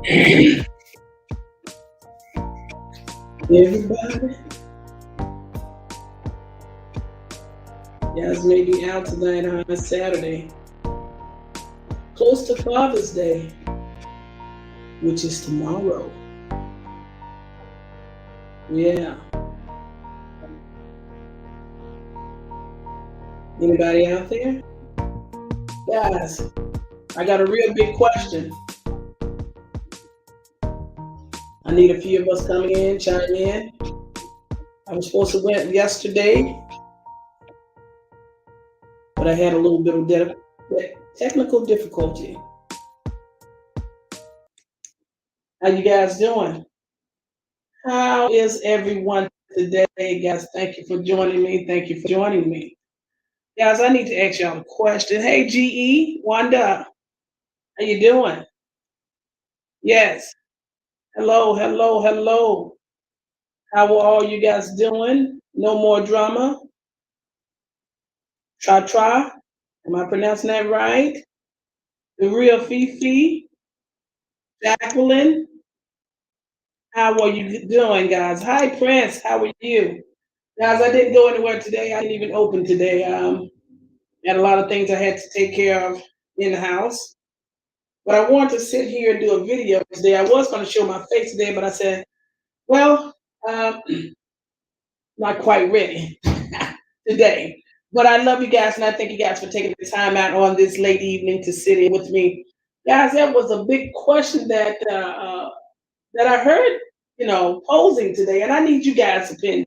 Everybody, guys may be out tonight on Saturday, close to Father's Day, which is tomorrow. Yeah. Anybody out there? Guys, I got a real big question. I need a few of us coming in, chime in. I was supposed to went yesterday, but I had a little bit of technical difficulty. How you guys doing? How is everyone today, guys? Thank you for joining me. Thank you for joining me. Guys, I need to ask y'all a question. Hey, GE, Wanda, how you doing? Yes. Hello, hello, hello. How are all you guys doing? No more drama? Tra. Am I pronouncing that right? The real Fifi, Jacqueline. How are you doing, guys? Hi, Prince. How are you? Guys, I didn't go anywhere today. I didn't even open today. Had a lot of things I had to take care of in the house. But I wanted to sit here and do a video today. I was going to show my face today, but I said, well, not quite ready today. But I love you guys, and I thank you guys for taking the time out on this late evening to sit in with me. Guys, that was a big question that I heard, posing today, and I need you guys' opinion.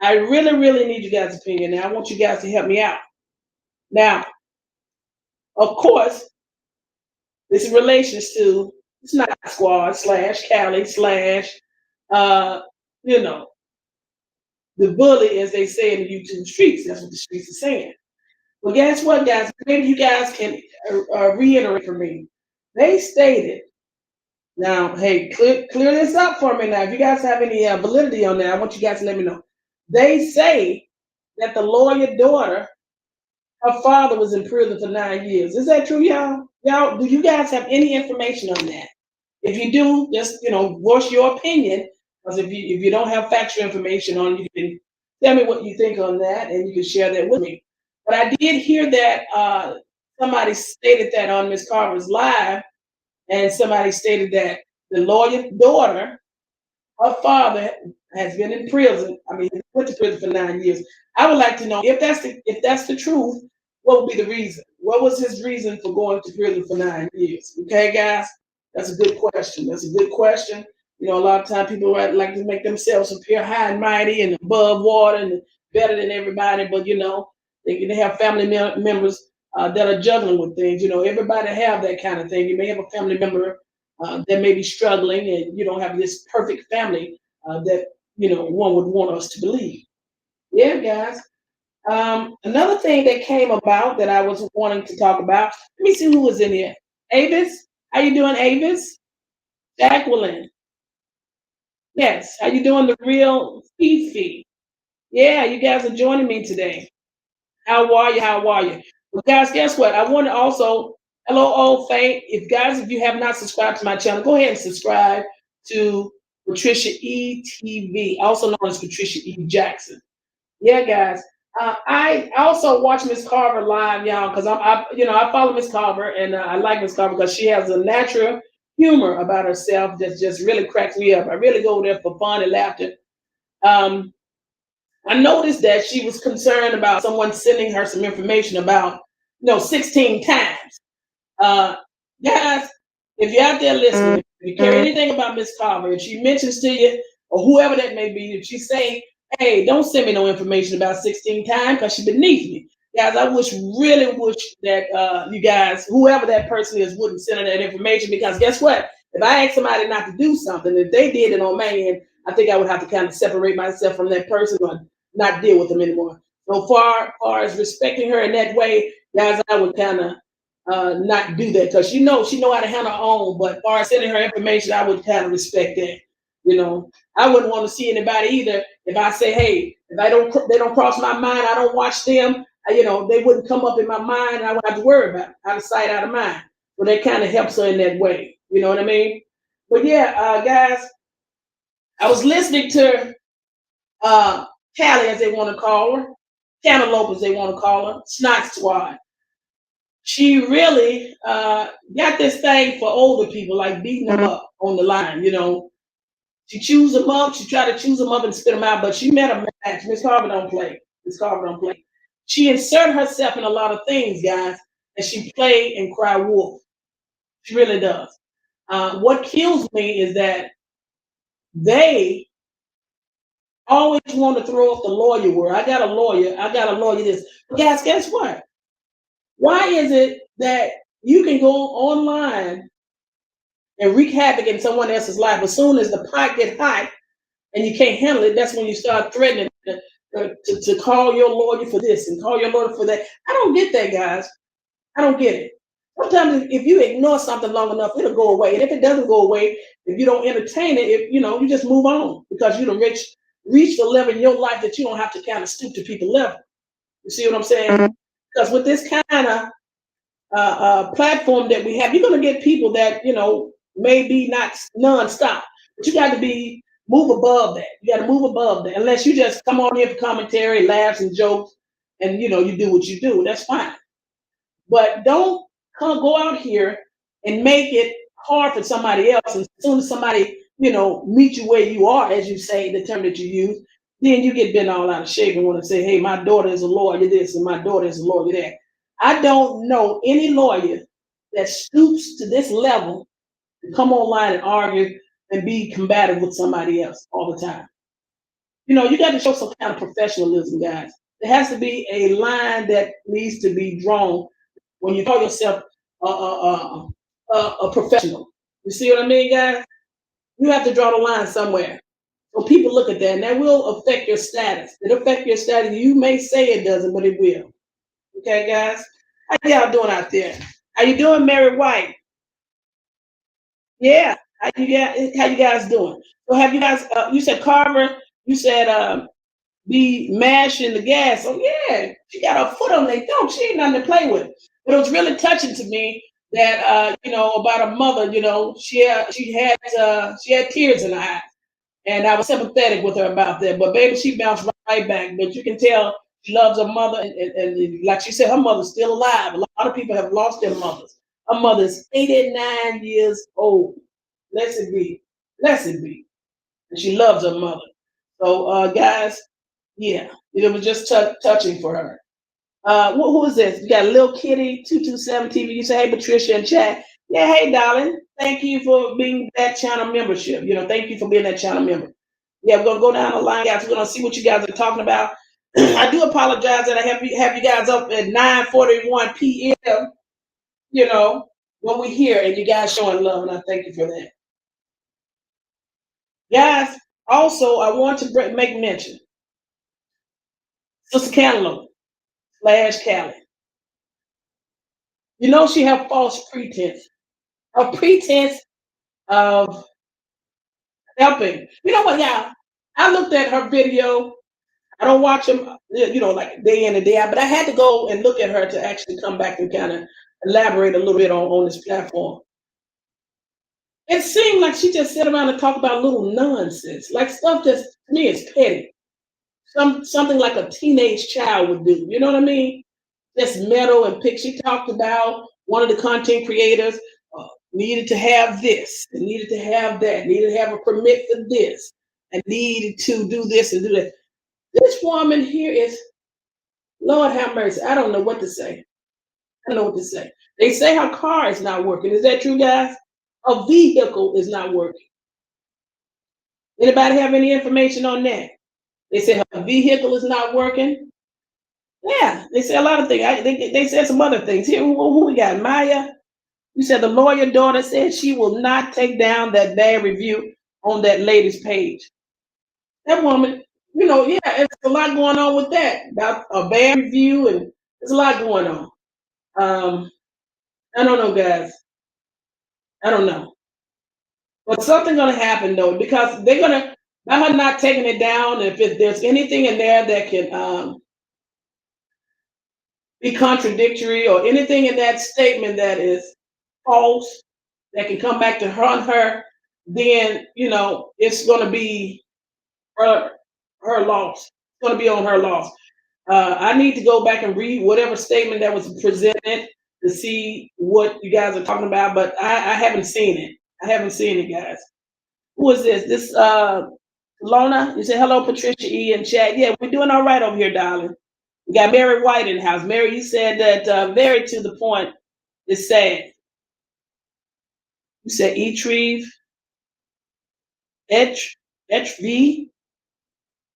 I really, really need you guys' opinion. And I want you guys to help me out. Now, of course, this relations to Snot Squad / Cali / the bully, as they say in the YouTube streets. That's what the streets are saying. Well, guess what, guys? Maybe you guys can reiterate for me. They stated, now, hey, clear this up for me now. If you guys have any validity on that, I want you guys to let me know. They say that the lawyer daughter, her father was in prison for 9 years. Is that true, y'all? Y'all, do you guys have any information on that? If you do, just voice your opinion. Because if you don't have factual information on it, you can tell me what you think on that, and you can share that with me. But I did hear that somebody stated that on Miss Carver's live, and somebody stated that the lawyer's daughter, her father has been in prison. I mean, he went to prison for 9 years. I would like to know if that's the truth. What would be the reason? What was his reason for going to prison for 9 years? Okay, guys, that's a good question. That's a good question. A lot of times people like to make themselves appear high and mighty and above water and better than everybody, but they have family members that are juggling with things. Everybody have that kind of thing. You may have a family member that may be struggling, and you don't have this perfect family that one would want us to believe. Yeah, guys. Another thing that came about that I was wanting to talk about. Let me see who was in here. Avis, how you doing, Avis? Jacqueline. Yes, how you doing, the real Fifi? Yeah, you guys are joining me today. How are you? How are you? Well, guys, guess what? I want to also, hello, old Faith. If you have not subscribed to my channel, go ahead and subscribe to PatriciaE-TV, also known as Patricia E. Jackson. Yeah, guys. I also watch Miss Carver live, y'all, because I follow Miss Carver, and I like Miss Carver because she has a natural humor about herself that just really cracks me up. I really go there for fun and laughter. I noticed that she was concerned about someone sending her some information about 16 times. Guys, if you're out there listening, if you care anything about Miss Carver, if she mentions to you, or whoever that may be, if she say, hey, don't send me no information about 16 times because she's beneath me. Guys, I really wish that you guys, whoever that person is, wouldn't send her that information, because guess what? If I ask somebody not to do something, if they did it on my end, I think I would have to kind of separate myself from that person or not deal with them anymore. So far as respecting her in that way, guys, I would kind of not do that, because she know how to handle her own. But as far as sending her information, I would kind of respect that. I wouldn't want to see anybody either. If I say, hey, if they don't cross my mind, I don't watch them. They wouldn't come up in my mind, and I wouldn't have to worry about it. Out of sight, out of mind. So that kind of helps her in that way. You know what I mean? But yeah, guys, I was listening to uh, Callie, as they want to call her, Cantaloupe, as they want to call her, Snot Squad. She really got this thing for older people, like beating them up on the line. She chews them up. She tried to choose them up and spit them out, but she met a match. Miss Carver don't play. Miss Carver don't play. She inserted herself in a lot of things, guys, and she play and cry wolf. She really does. What kills me is that they always want to throw off the lawyer word. I got a lawyer. I got a lawyer. This, but guys, guess what? Why is it that you can go online and wreak havoc in someone else's life, as soon as the pot gets hot and you can't handle it, that's when you start threatening to call your lawyer for this and call your lawyer for that? I don't get that, guys. I don't get it. Sometimes if you ignore something long enough, it'll go away. And if it doesn't go away, if you don't entertain it, you just move on, because you don't reach the level in your life that you don't have to kind of stoop to people level. You see what I'm saying? Because with this kind of platform that we have, you're going to get people that maybe not nonstop, but you got to move above that. You got to move above that. Unless you just come on here for commentary, laughs and jokes, and you do what you do. That's fine. But don't go out here and make it hard for somebody else. And as soon as somebody meet you where you are, as you say, the term that you use, then you get bent all out of shape and want to say, hey, my daughter is a lawyer this and my daughter is a lawyer that. I don't know any lawyer that stoops to this level to come online and argue and be combative with somebody else all the time. You got to show some kind of professionalism, guys. There has to be a line that needs to be drawn when you call yourself a professional. You see what I mean, guys? You have to draw the line somewhere. So people look at that, and that will affect your status. It'll affect your status. You may say it doesn't, but it will. Okay, guys? How y'all doing out there? How you doing, Mary White? Yeah. How you guys doing? So have you guys, you said Carver, you said be mashing the gas. Oh yeah, she got her foot on that dog. She ain't nothing to play with. But it was really touching to me that about a mother. She had tears in her eyes, and I was sympathetic with her about that. But baby, she bounced right back. But you can tell she loves her mother, and like she said, her mother's still alive. A lot of people have lost their mothers. Her mother's 89 years old. Blessed be, blessed be, and she loves her mother. So, guys, yeah, it was just touching for her. Who is this? You got Lil Kitty 227 TV. You say, hey, Patricia in chat. Yeah, hey, darling. Thank you for being that channel membership. Thank you for being that channel member. Yeah, we're gonna go down the line, guys. We're gonna see what you guys are talking about. I do apologize that I have you guys up at 9:41 p.m. When we're here and you guys showing love, and I thank you for that. Guys, also, I want to make mention. Sister Cantaloupe / Callie. She have false pretense. A pretense of helping. You know what, y'all? I looked at her video. I don't watch them, like day in and day out, but I had to go and look at her to actually come back and kind of elaborate a little bit on this platform. It seemed like she just sat around and talked about little nonsense, like stuff that to me is petty. Something like a teenage child would do. You know what I mean? Just metal and pick. She talked about one of the content creators needed to have this, and needed to have that, needed to have a permit for this, and needed to do this and do that. This woman here is, Lord have mercy. I don't know what to say. I don't know what to say. They say her car is not working. Is that true, guys? A vehicle is not working. Anybody have any information on that? They say her vehicle is not working. Yeah, they say a lot of things. They said some other things. Here, who we got? Maya. You said the lawyer daughter said she will not take down that bad review on that lady's page. That woman, yeah, it's a lot going on with that. About a bad review, and there's a lot going on. I don't know, guys. I don't know. But something's gonna happen though, because they're gonna, by her not taking it down, if there's anything in there that can be contradictory, or anything in that statement that is false, that can come back to her then it's going to be her her loss. It's going to be on her loss. I need to go back and read whatever statement that was presented to see what you guys are talking about, but I haven't seen it. I haven't seen it, guys. Who is this? This Lona? You say hello, Patricia E in chat. Yeah, we're doing all right over here, darling. We got Mary White in the house. Mary, you said that very to the point. It's sad. You said E-Treve, HV.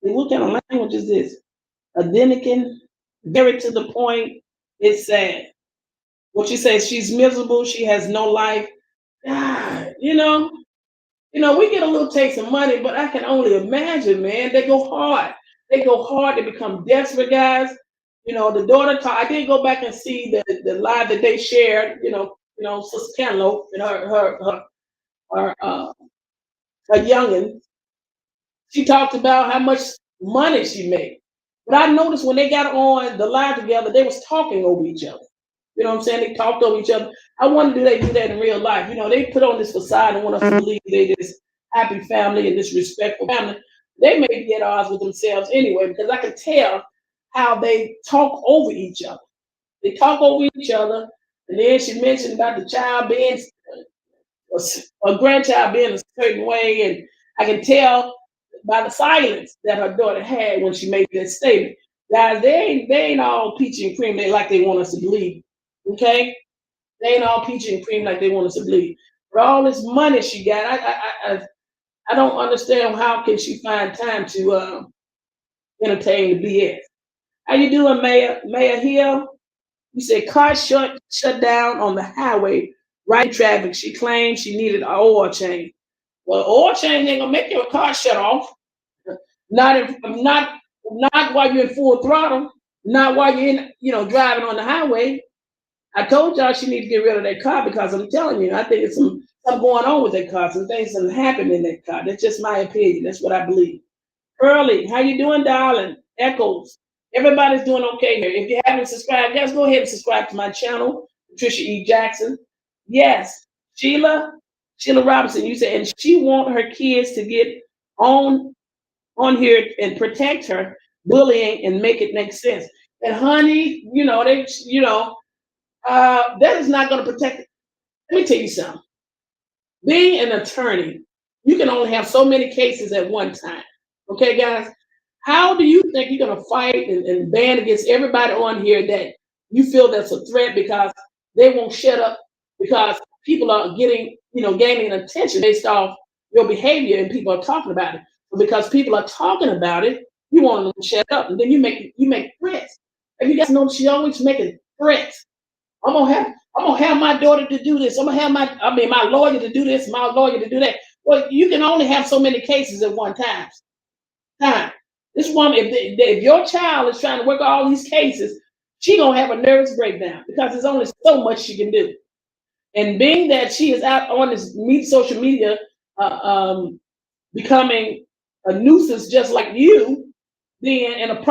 What kind of language is this? Adenican, very to the point. It's sad. What you say? She's miserable. She has no life. God, we get a little taste of money, but I can only imagine, man. They go hard. They go hard. They become desperate, guys. The daughter talk. I did go back and see the live that they shared. Sister Cantaloupe and her youngin. She talked about how much money she made. But I noticed when they got on the live together, they was talking over each other. You know what I'm saying? They talked over each other. I wonder, do they do that in real life? They put on this facade and want us to believe they this happy family and this respectful family. They may be at odds with themselves anyway, because I can tell how they talk over each other. They talk over each other, and then she mentioned about the child being a grandchild being a certain way, and I can tell by the silence that her daughter had when she made that statement. Guys, they ain't all peachy and cream like they want us to believe. Okay, they ain't all peachy and cream like they want us to believe. For all this money she got, I don't understand how can she find time to entertain the BS. How you doing, Mayor Hill? You said car shut down on the highway, right in traffic. She claimed she needed an oil change. Well, oil change ain't gonna make your car shut off. Not while you're in full throttle. Not while you're driving on the highway. I told y'all she needs to get rid of that car because I'm telling you, I think it's something going on with that car. Some things that happened in that car. That's just my opinion. That's what I believe. Early, how you doing, darling? Echoes. Everybody's doing okay here. If you haven't subscribed, guys, go ahead and subscribe to my channel, Patricia E. Jackson. Yes, Sheila Robinson. You said, and she want her kids to get on here and protect her bullying and make it make sense. And honey, that is not going to protect it. Let me tell you something. Being an attorney, you can only have so many cases at one time. Okay, guys? How do you think you're going to fight and ban against everybody on here that you feel that's a threat because they won't shut up because people are gaining attention based off your behavior and people are talking about it. But because people are talking about it, you want them to shut up, and then you make threats. Have you guys noticed she's always making threats? I'm gonna have my daughter to do this. I'm gonna have my lawyer to do this, my lawyer to do that. Well, you can only have so many cases at one time. This woman, if your child is trying to work all these cases, she gonna have a nervous breakdown because there's only so much she can do. And being that she is out on this social media, becoming a nuisance just like you, then and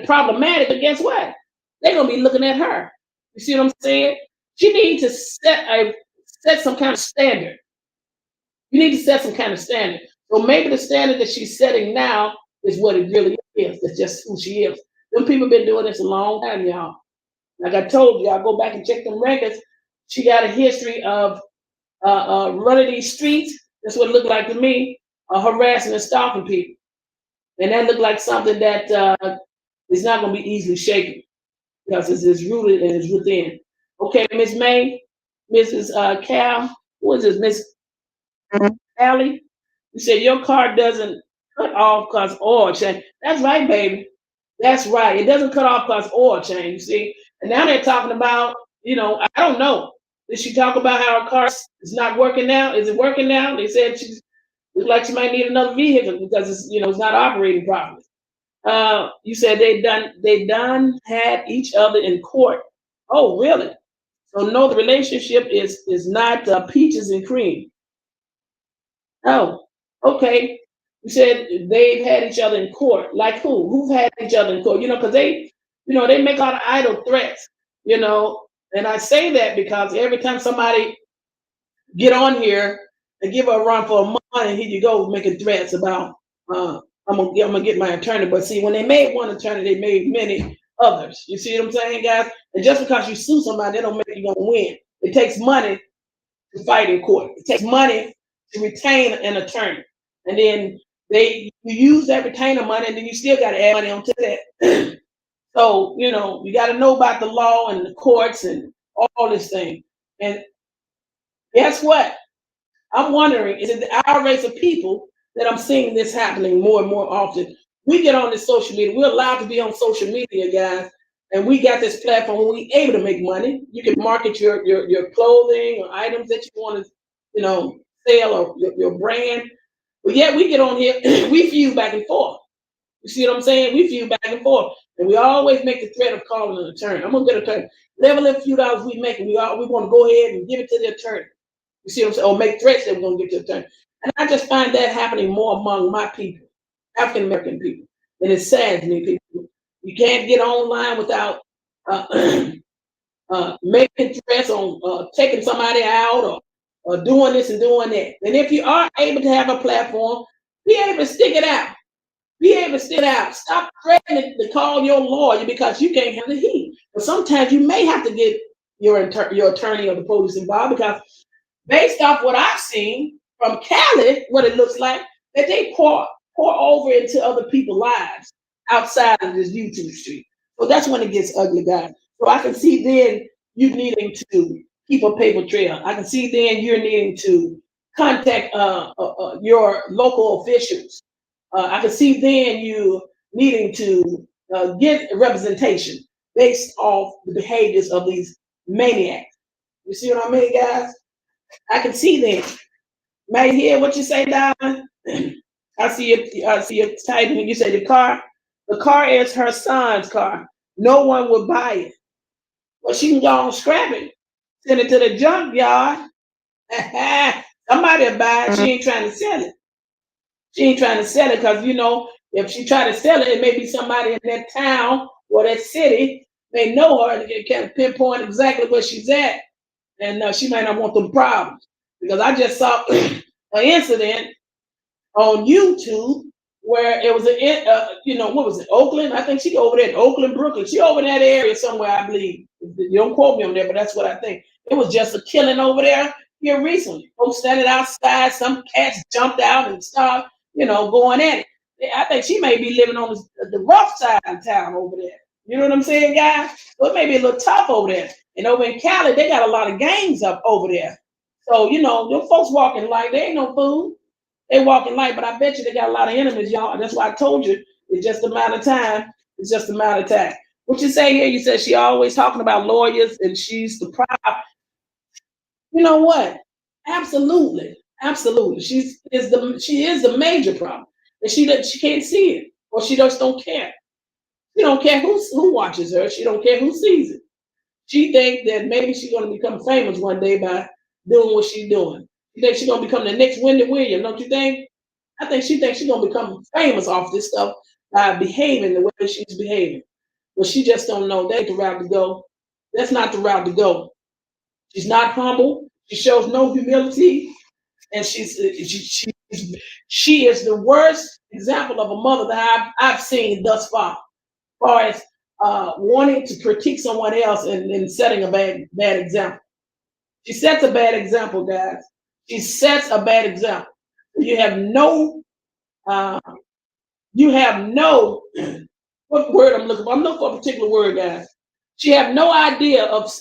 problematic. But guess what? They're gonna be looking at her. You see what I'm saying? She needs to set some kind of standard. You need to set some kind of standard. So maybe the standard that she's setting now is what it really is. That's just who she is. Them people been doing this a long time, y'all. Like I told you, I'll go back and check them records. She got a history of running these streets. That's what it looked like to me, harassing and stalking people. And that looked like something that is not going to be easily shaken because it's rooted and it's within. Okay, Miss May, Mrs. Cal, who is this, Miss Allie? You said your car doesn't cut off because oil change. That's right, baby. That's right. It doesn't cut off because oil change, you see. And now they're talking about, I don't know. Did she talk about how her car is not working now? Is it working now? They said looks like she might need another vehicle because it's not operating properly. You said they done had each other in court. Oh, really? So no, the relationship is not peaches and cream. Oh, okay. You said they've had each other in court. Like who? Who've had each other in court? Because they make a lot of idle threats. And I say that because every time somebody get on here and give her a run for her money. And here you go, making threats about I'm gonna get my attorney. But see, when they made one attorney, they made many others. You see what I'm saying, guys? And just because you sue somebody, that don't make you gonna win. It takes money to fight in court. It takes money to retain an attorney, and then you use that retainer money, and then you still got to add money onto that. So you got to know about the law and the courts and all this thing. And guess what? I'm wondering, is it our race of people that I'm seeing this happening more and more often? We get on this social media. We're allowed to be on social media, guys, and we got this platform where we're able to make money. You can market your clothing or items that you want to, sell, or your brand. But yet we get on here, we feud back and forth. You see what I'm saying? We feud back and forth, and we always make the threat of calling an attorney. I'm gonna get an attorney. Whatever few dollars we make, we want to go ahead and give it to the attorney. You see what I'm saying? Or make threats that we're gonna get to the attorney. And I just find that happening more among my people, African American people, and it saddens me. People, you can't get online without making threats on taking somebody out or doing this and doing that. And if you are able to have a platform, be able to stick it out. Be able to stick it out. Stop threatening to call your lawyer because you can't have the heat. But sometimes you may have to get your attorney or the police involved, because based off what I've seen from Cali, what it looks like, that they pour over into other people's lives outside of this YouTube street. So that's when it gets ugly, guys. So I can see then you needing to keep a paper trail. I can see then you're needing to contact your local officials. I can see then you needing to get representation based off the behaviors of these maniacs. You see what I mean, guys? I can see them. May hear what you say, Diamond? I see you typing. You say the car is her son's car. No one would buy it. Well, she can go and scrap it, send it to the junkyard. Somebody will buy it. She ain't trying to sell it. She ain't trying to sell it because, if she try to sell it, it may be somebody in that town or that city may know her and can pinpoint exactly where she's at. And she might not want them problems. Because I just saw an incident on YouTube where it was what was it, Oakland? I think she over there in Oakland, Brooklyn. She over in that area somewhere, I believe. You don't quote me on there, but that's what I think. It was just a killing over there here recently. Folks standing outside, some cats jumped out and started, going at it. I think she may be living on the rough side of town over there. You know what I'm saying, guys? So it may be a little tough over there. And over in Cali, they got a lot of gangs up over there. So, them folks walking light, they ain't no fool. They walking light, but I bet you they got a lot of enemies, y'all. That's why I told you, it's just a matter of time. It's just a matter of time. What you say here, you said she always talking about lawyers and she's the problem. You know what? Absolutely. Absolutely. She is the major problem. And she can't see it, or she just don't care. She don't care who watches her. She don't care who sees it. She thinks that maybe she's going to become famous one day by doing what she's doing. You think she's going to become the next Wendy Williams, don't you think? I think she thinks she's going to become famous off this stuff by behaving the way she's behaving. But she just don't know that's the route to go. That's not the route to go. She's not humble. She shows no humility. And she is the worst example of a mother that I've seen thus far. As far as wanting to critique someone else and setting a bad example. She sets a bad example, guys. She sets a bad example. You have no what word I'm looking for? I'm looking for a particular word, guys. She have no idea of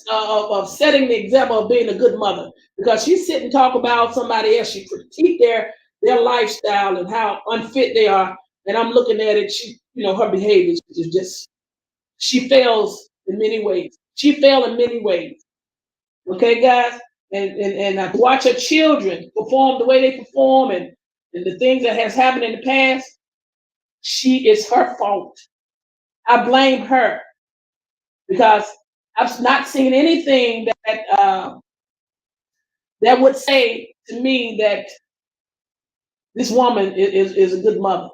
setting the example of being a good mother, because she sit and talk about somebody else. She critique their lifestyle and how unfit they are. And I'm looking at it. Her behavior is just, she fails in many ways. She failed in many ways. Okay, guys? And I watch her children perform the way they perform and the things that has happened in the past. It's her fault. I blame her, because I've not seen anything that would say to me that this woman is a good mother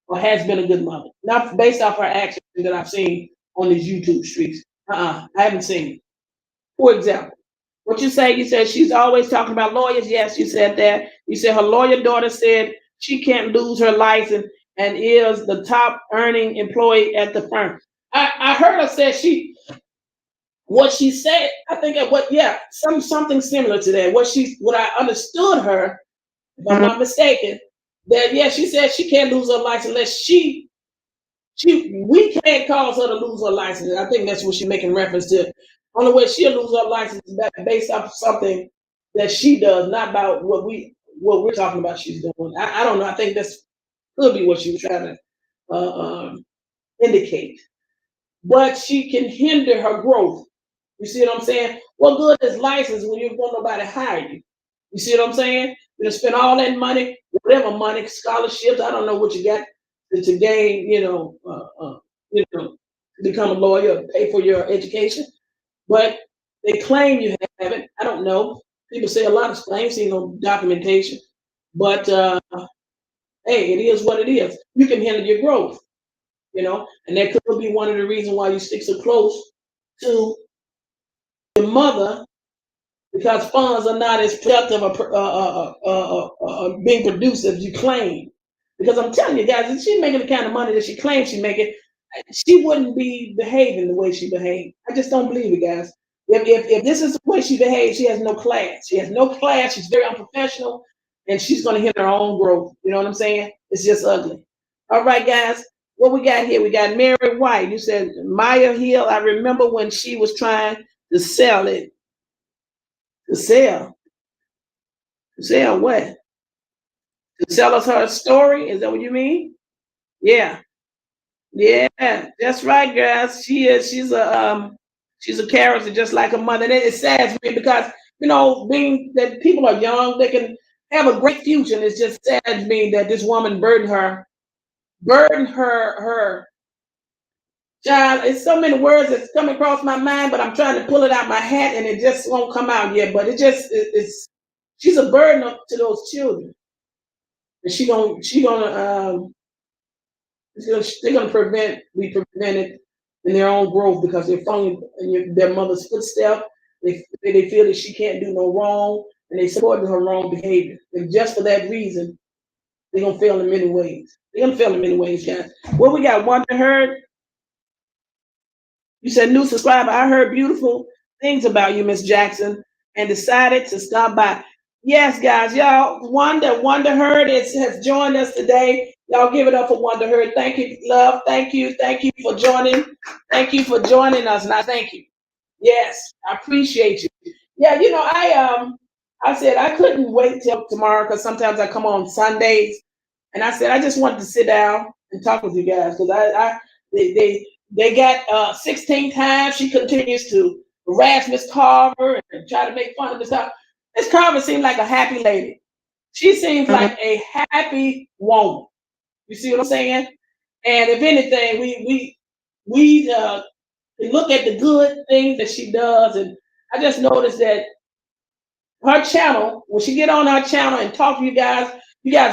or has been a good mother. Not based off her actions that I've seen on these YouTube streets. I haven't seen it. For example, what you say, you said she's always talking about lawyers. Yes, you said that. You said her lawyer daughter said she can't lose her license and is the top earning employee at the firm. I heard her say what she said, I think something similar to that. What I understood her, if I'm not mistaken, that she said she can't lose her license unless we can't cause her to lose her license. I think that's what she's making reference to. Only way she'll lose her license is based off something that she does, not about what we're talking about she's doing. I don't know. I think that's could be what she was trying to indicate. But she can hinder her growth. You see what I'm saying? What good is license when you don't want nobody to hire you? You see what I'm saying? You spend all that money, whatever money, scholarships. I don't know what you got to gain. Become a lawyer, pay for your education. But they claim you have it. I don't know. People say a lot of claims, see no documentation. But hey, it is what it is. You can hinder your growth, and that could be one of the reasons why you stick so close to your mother, because funds are not as productive or being produced as you claim. Because I'm telling you guys, if she's making the kind of money that she claims she's making, she wouldn't be behaving the way she behaved. I just don't believe it, guys. If this is the way she behaves, she has no class. She has no class. She's very unprofessional, and she's going to hit her own growth. You know what I'm saying? It's just ugly. All right, guys. What we got here? We got Mary White. You said Maya Hill. I remember when she was trying to sell it. To sell what? To sell us her story? Is that what you mean? Yeah. Yeah, that's right, guys. She's a character just like her mother. And it saddens me because, being that people are young, they can have a great future. And it's just saddens me that this woman burdened her child. It's so many words that's coming across my mind, but I'm trying to pull it out my hat and it just won't come out yet. But she's a burden to those children. And they're gonna be prevented in their own growth because they're following in their mother's footsteps. They feel that she can't do no wrong, and they support her wrong behavior. And just for that reason, they're gonna fail in many ways. Guys. What we got? Wonder Heard. You said new subscriber. I heard beautiful things about you, Miss Jackson, and decided to stop by. Yes, guys, y'all. Wonder Heard has joined us today. Y'all give it up for Wonder Heard. Thank you, love. Thank you for joining. Thank you for joining us, and I thank you. Yes, I appreciate you. Yeah, I said I couldn't wait till tomorrow because sometimes I come on Sundays, and I said I just wanted to sit down and talk with you guys because they got 16 times she continues to harass Miss Carver and try to make fun of Miss Carver. Miss Carver seems like a happy lady. She seems like a happy woman. You see what I'm saying? And if anything, we look at the good things that she does, and I just noticed that her channel, when she get on our channel and talk to you guys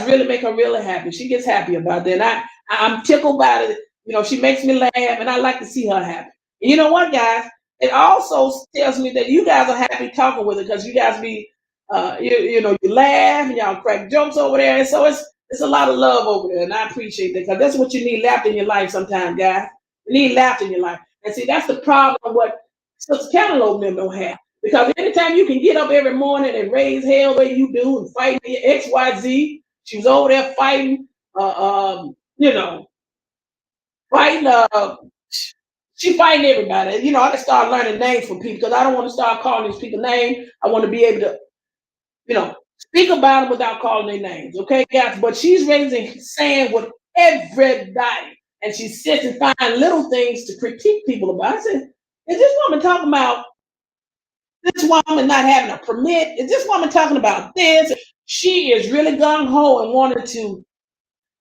really make her really happy. She gets happy about that, and I'm tickled by it. She makes me laugh, and I like to see her happy. And you know what, guys? It also tells me that you guys are happy talking with her because you guys be, you laugh and y'all crack jokes over there, and so it's a lot of love over there, and I appreciate that because that's what you need, laughter in your life sometimes, guys. You need laughter in your life. And see, that's the problem what Sister Cantaloupe men don't have. Because anytime you can get up every morning and raise hell the way you do and fight the XYZ, she was over there fighting, she fighting everybody. I can start learning names from people because I don't want to start calling these people names. I want to be able to, speak about them without calling their names. Okay, guys? But she's raising sand with everybody. And she sits and finds little things to critique people about. I said, is this woman talking about this woman not having a permit? Is this woman talking about this? She is really gung-ho and wanted to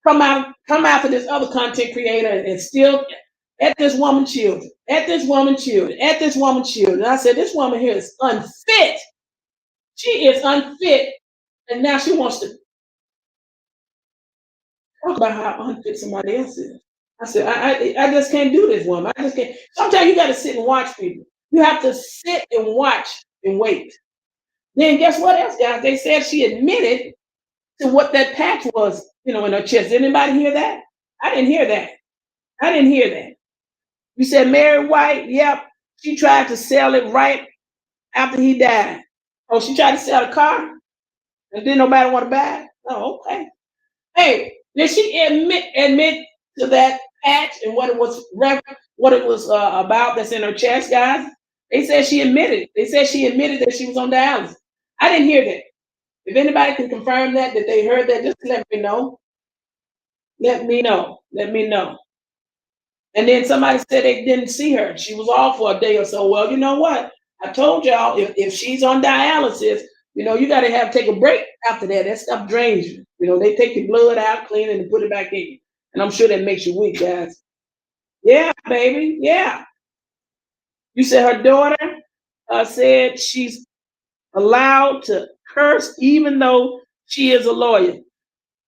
come after this other content creator and still at this woman's children, And I said, this woman here is unfit. She is unfit. And now she wants to talk about how unfit somebody else is. I said, I just can't do this, woman. I just can't. Sometimes you got to sit and watch people. You have to sit and watch and wait. Then guess what else, guys? They said she admitted to what that patch was, in her chest. Did anybody hear that? I didn't hear that. I didn't hear that. You said Mary White, yep. She tried to sell it right after he died. Oh, she tried to sell a car and didn't nobody want to buy it? Oh, okay. Hey, did she admit to that patch and what it was about that's in her chest, guys? They said she admitted. They said she admitted that she was on dialysis. I didn't hear that. If anybody can confirm that they heard that, just let me know. Let me know. Let me know. And then somebody said they didn't see her. She was off for a day or so. Well, you know what? I told y'all if she's on dialysis, you got to take a break after that. That stuff drains you. They take your blood out, clean it, and put it back in. And I'm sure that makes you weak, guys. Yeah, baby. Yeah. You said her daughter said she's allowed to curse even though she is a lawyer.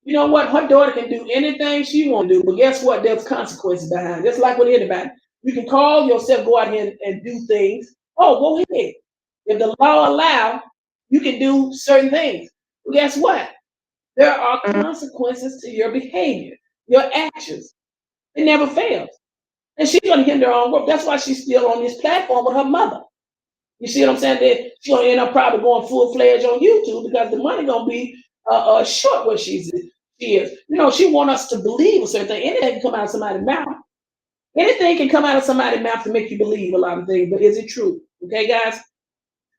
You know what? Her daughter can do anything she want to do, but guess what? There's consequences behind it. Just like with anybody. You can call yourself, go out here and do things. Oh, go ahead. If the law allows, you can do certain things. But guess what? There are consequences to your behavior, your actions. It never fails. And she's going to hinder her own work. That's why she's still on this platform with her mother. You see what I'm saying? She's going to end up probably going full-fledged on YouTube because the money going to be short where she is. She wants us to believe a certain thing. Anything can come out of somebody's mouth. Anything can come out of somebody's mouth to make you believe a lot of things, but is it true? Okay, guys?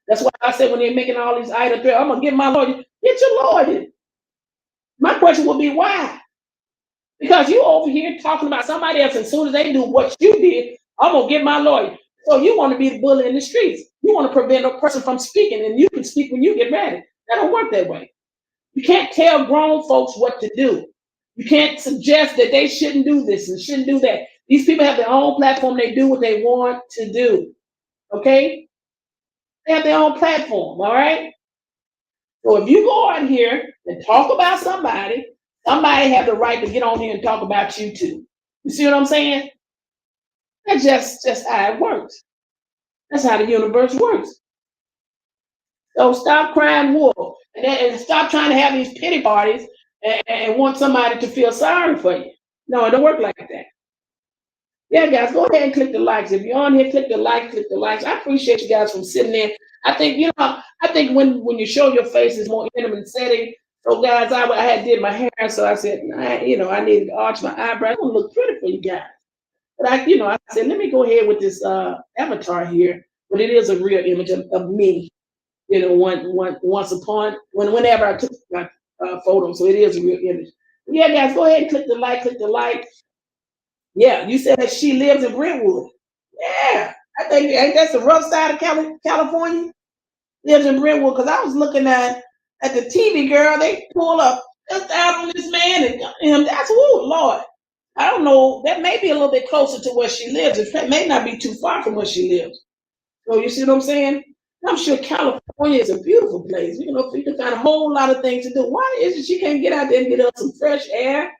That's why I said when they're making all these idle threats, I'm going to get my lawyer. Get your lawyer. My question would be why? Because you over here talking about somebody else, and as soon as they do what you did, I'm going to get my lawyer. So you want to be the bully in the streets. You want to prevent a person from speaking, and you can speak when you get ready. That don't work that way. You can't tell grown folks what to do. You can't suggest that they shouldn't do this and shouldn't do that. These people have their own platform. They do what they want to do. Okay? They have their own platform, all right? So if you go on here and talk about somebody have the right to get on here and talk about you too. You see what I'm saying? That's just how it works. That's how the universe works. So stop crying wolf and stop trying to have these pity parties and want somebody to feel sorry for you. No, it don't work like that. Yeah, guys, go ahead and click the likes. If you're on here, click the likes. I appreciate you guys from sitting there. I think when you show your face is more intimate setting. So guys, I had did my hair, so I said, I needed to arch my eyebrows. I want to look pretty for you guys. But I said, let me go ahead with this avatar here. But it is a real image of me. Whenever I took my photo, so it is a real image. But yeah, guys, go ahead and click the like. Yeah, you said that she lives in Brentwood. Yeah, I think that's the rough side of California. Lives in Brentwood because I was looking at the TV girl. They pull up just out on this man and that's Lord. I don't know. That may be a little bit closer to where she lives. It may not be too far from where she lives. So you see what I'm saying? I'm sure California is a beautiful place. You can find a whole lot of things to do. Why is it she can't get out there and get up some fresh air?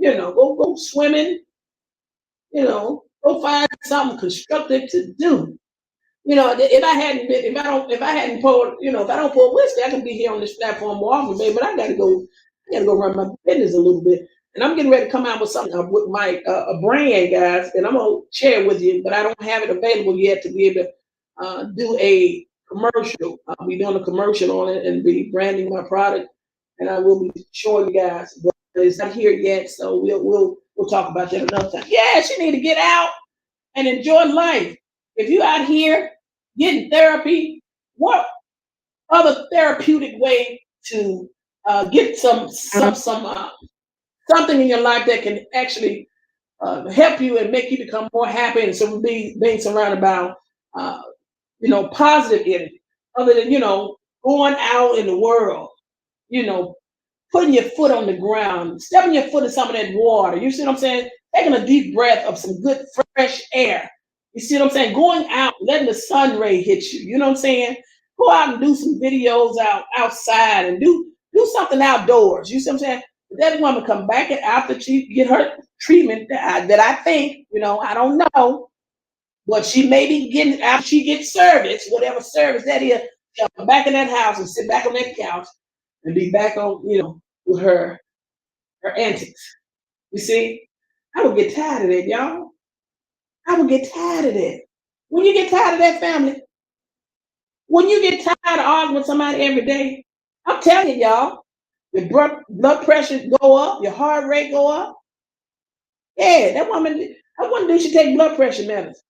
Go swimming. Go find something constructive to do. If I hadn't poured, if I don't pour whiskey, I can be here on this platform more often, baby. But I gotta go run my business a little bit. And I'm getting ready to come out with something with my a brand, guys, and I'm gonna share it with you, but I don't have it available yet to be able to do a commercial. I'll be doing a commercial on it and be branding my product, and I will be showing you guys. But it's not here yet, so we'll talk about that another time. Yeah, she need to get out and enjoy life. If you out here getting therapy, what other therapeutic way to get something in your life that can actually help you and make you become more happy and being surrounded by positive energy, other than going out in the world, putting your foot on the ground, stepping your foot in some of that water. You see what I'm saying? Taking a deep breath of some good fresh air. You see what I'm saying? Going out, letting the sun ray hit you. You know what I'm saying? Go out and do some videos outside and do something outdoors. You see what I'm saying? That woman come back after she get her treatment that I think, I don't know, but she may be getting after she gets service, whatever service that is, she'll come back in that house and sit back on that couch and be back on, with her antics. You see, I would get tired of that, y'all. I would get tired of that. When you get tired of that family, when you get tired of arguing with somebody every day, I'm telling y'all, your blood pressure go up, your heart rate go up. Yeah, that woman should take blood pressure medicine.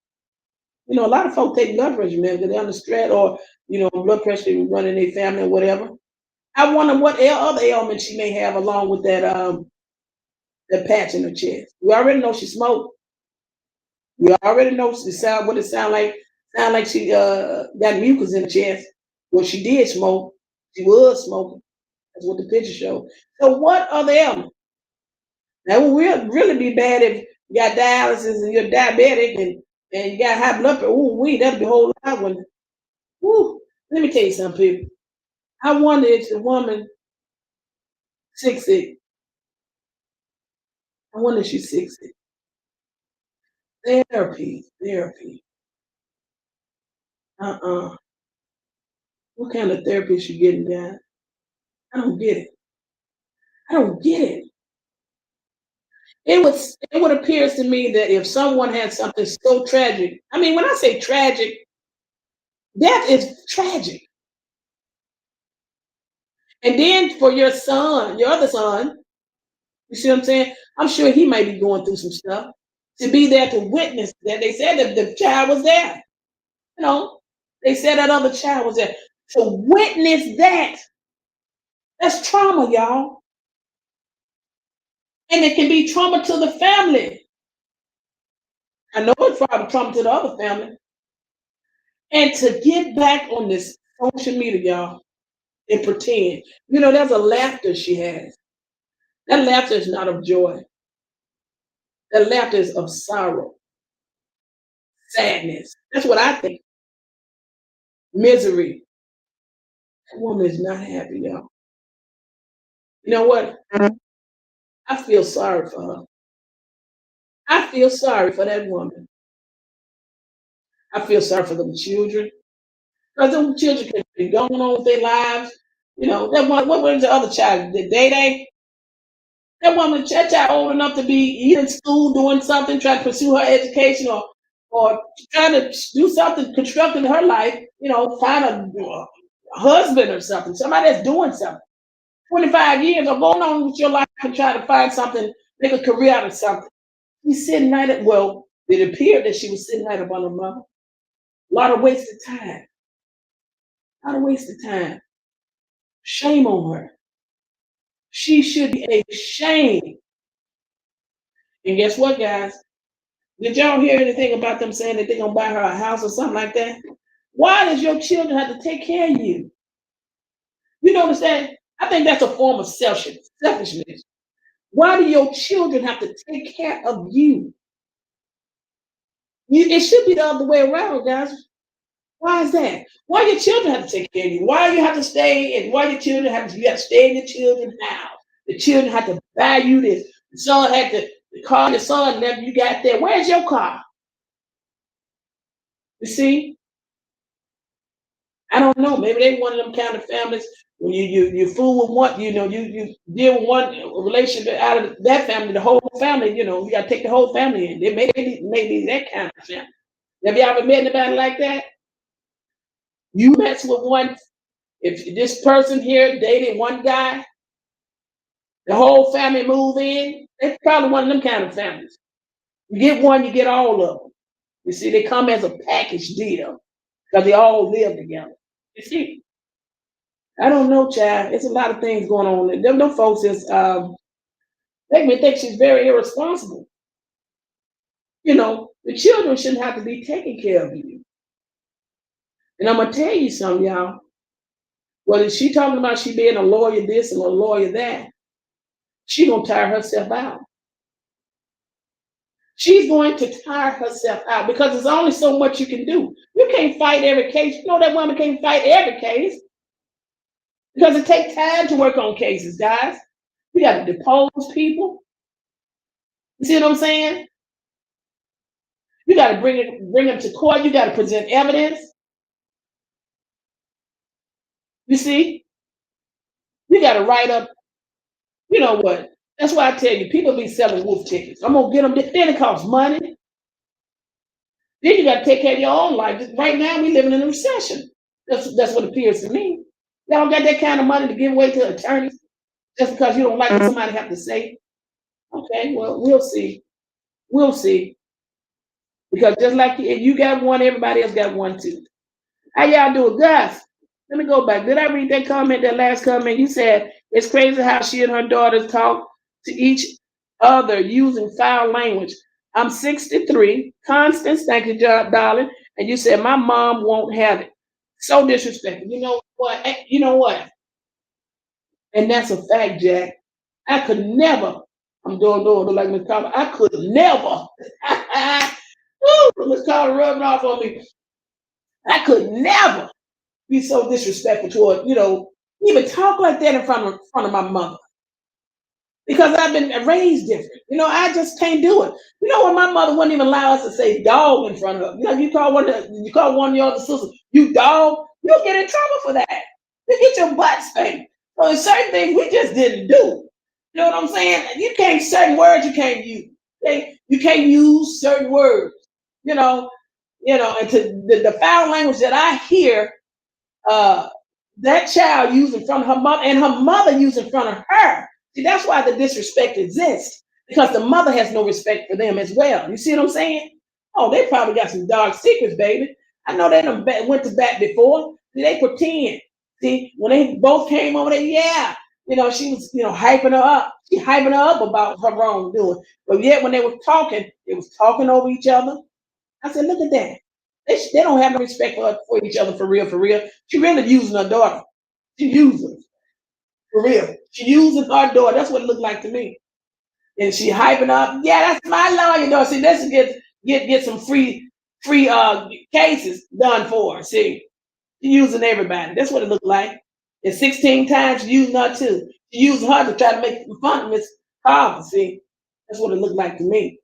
You know, a lot of folks take blood pressure medicine because they're under stress or, blood pressure running their family or whatever. I wonder what other ailment she may have along with that patch in her chest. We already know she smoked. We already know what it sound like. Sound like she got mucus in the chest. Well, she did smoke. She was smoking. That's what the picture showed. So what other ailment? That would really be bad if you got dialysis and you're diabetic and you got high blood pressure. Ooh, that'd be a whole lot. Woo. Let me tell you something, people. I wonder if the woman sick. I wonder if she's sick. Therapy. Uh-uh. What kind of therapy is she getting, guys? I don't get it. I don't get it. It would appear to me that if someone had something so tragic, I mean, when I say tragic, death is tragic. And then for your son, your other son, you see what I'm saying? I'm sure he might be going through some stuff. To be there to witness that, they said that the child was there. You know, they said that other child was there. To witness that's trauma, y'all. And it can be trauma to the family. I know it's probably trauma to the other family. And to get back on this social media, y'all, and pretend. There's a laughter she has. That laughter is not of joy. That laughter is of sorrow, sadness. That's what I think. Misery. That woman is not happy, y'all. You know what? I feel sorry for her. I feel sorry for that woman. I feel sorry for them children. Because them children could be going on with their lives. That one, what was the other child? The Day? That woman, that child old enough to be in school doing something, trying to pursue her education or trying to do something constructive in her life, find a husband or something, somebody that's doing something. 25 years or going on with your life and try to find something, make a career out of something. She's sitting right it appeared that she was sitting right up on her mother. A lot of wasted time. A lot of wasted time. Shame on her. She should be ashamed. And guess what, guys? Did y'all hear anything about them saying that they're gonna buy her a house or something like that? Why does your children have to take care of you? You notice that? I think that's a form of selfishness. Why do your children have to take care of you? It should be the other way around, guys. Why is that? Why your children have to take care of you? Why you have to stay and why your children you have to stay in your children's house? The children have to buy you this. The son had to call the son never you got there. Where's your car? You see? I don't know. Maybe they one of them kind of families when you fool with one, you deal with one relationship out of that family, the whole family, you gotta take the whole family in. They maybe that kind of family. Have you ever met anybody like that? You mess with one, if this person here dated one guy, the whole family move in, it's probably one of them kind of families. You get one, you get all of them. You see, they come as a package deal because they all live together. You see, I don't know, child. It's a lot of things going on. Them folks is make me think she's very irresponsible. The children shouldn't have to be taking care of you. And I'm gonna tell you something, y'all. Whether she talking about she being a lawyer this and a lawyer that, she gonna tire herself out. She's going to tire herself out because there's only so much you can do. You can't fight every case. You know that woman can't fight every case because it takes time to work on cases, guys. We got to depose people. You see what I'm saying? You got to bring them to court. You got to present evidence. You see? You got to write up know what? That's why I tell you, people be selling wolf tickets. I'm gonna get them. Then it costs money. Then you got to take care of your own life. Right now, we living in a recession. That's what it appears to me. Y'all got that kind of money to give away to attorneys just because you don't like what somebody have to say. Okay, well, we'll see. We'll see. Because just like you got one, everybody else got one too. How y'all doing, Gus? Let me go back. Did I read that comment, that last comment? You said it's crazy how she and her daughters talk to each other using foul language. I'm 63. Constance, thank you, darling. And you said my mom won't have it. So disrespectful. You know what? You know what? And that's a fact, Jack. I could never. I'm doing like Miss Carter. I could never. Woo, Miss Carter rubbing off on me. I could never be so disrespectful toward, even talk like that in front of my mother. Because I've been raised different. I just can't do it. When my mother wouldn't even allow us to say dog in front of her. You call one of your other sisters, you dog, you'll get in trouble for that. You get your butt spanked. So there's certain things we just didn't do. You know what I'm saying? Certain words you can't use. You can't use certain words. And to the foul language that I hear that child used in front of her mother and her mother used in front of her. See, that's why the disrespect exists, because the mother has no respect for them as well. You see what I'm saying? Oh, they probably got some dark secrets, baby. I know they done went to bat before. They pretend. See, when they both came over there, yeah, she was, hyping her up. She hyping her up about her wrongdoing. But yet when they were talking, they was talking over each other. I said, look at that. They don't have no respect for each other, for real, for real. She really using her daughter. She using for real. She using her daughter. That's what it looked like to me. And she hyping up. Yeah, that's my lawyer. See, let's get some free cases done for her. See, she using everybody. That's what it looked like. And 16 times she using her too. She using her to try to make fun of Miss Carver. See, that's what it looked like to me.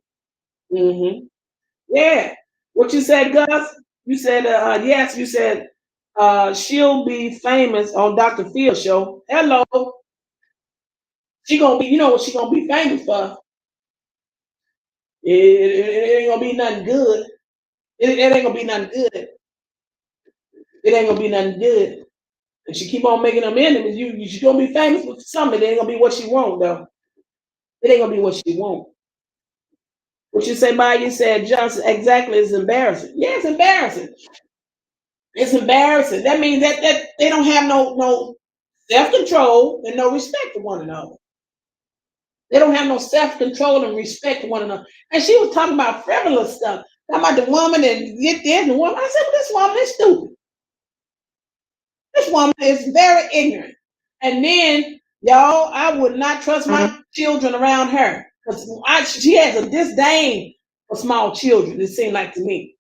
Yeah. What you said, Gus? You said, yes, you said she'll be famous on Dr. Phil's show. Hello. She gonna be, what she gonna be famous for? It ain't gonna be nothing good. It ain't gonna be nothing good. It ain't gonna be nothing good. And she keep on making them enemies. She gonna be famous for something. It ain't gonna be what she want, though. It ain't gonna be what she want. What you say, Maya? You said just exactly. It's embarrassing. Yeah, it's embarrassing. It's embarrassing. That means that they don't have no self-control and no respect for one another. They don't have no self-control and respect for one another. And she was talking about frivolous stuff. Talking about the woman and get there and the woman. I said, well, this woman is stupid. This woman is very ignorant. And then, y'all, I would not trust my children around her. Because she has a disdain for small children, it seemed like to me.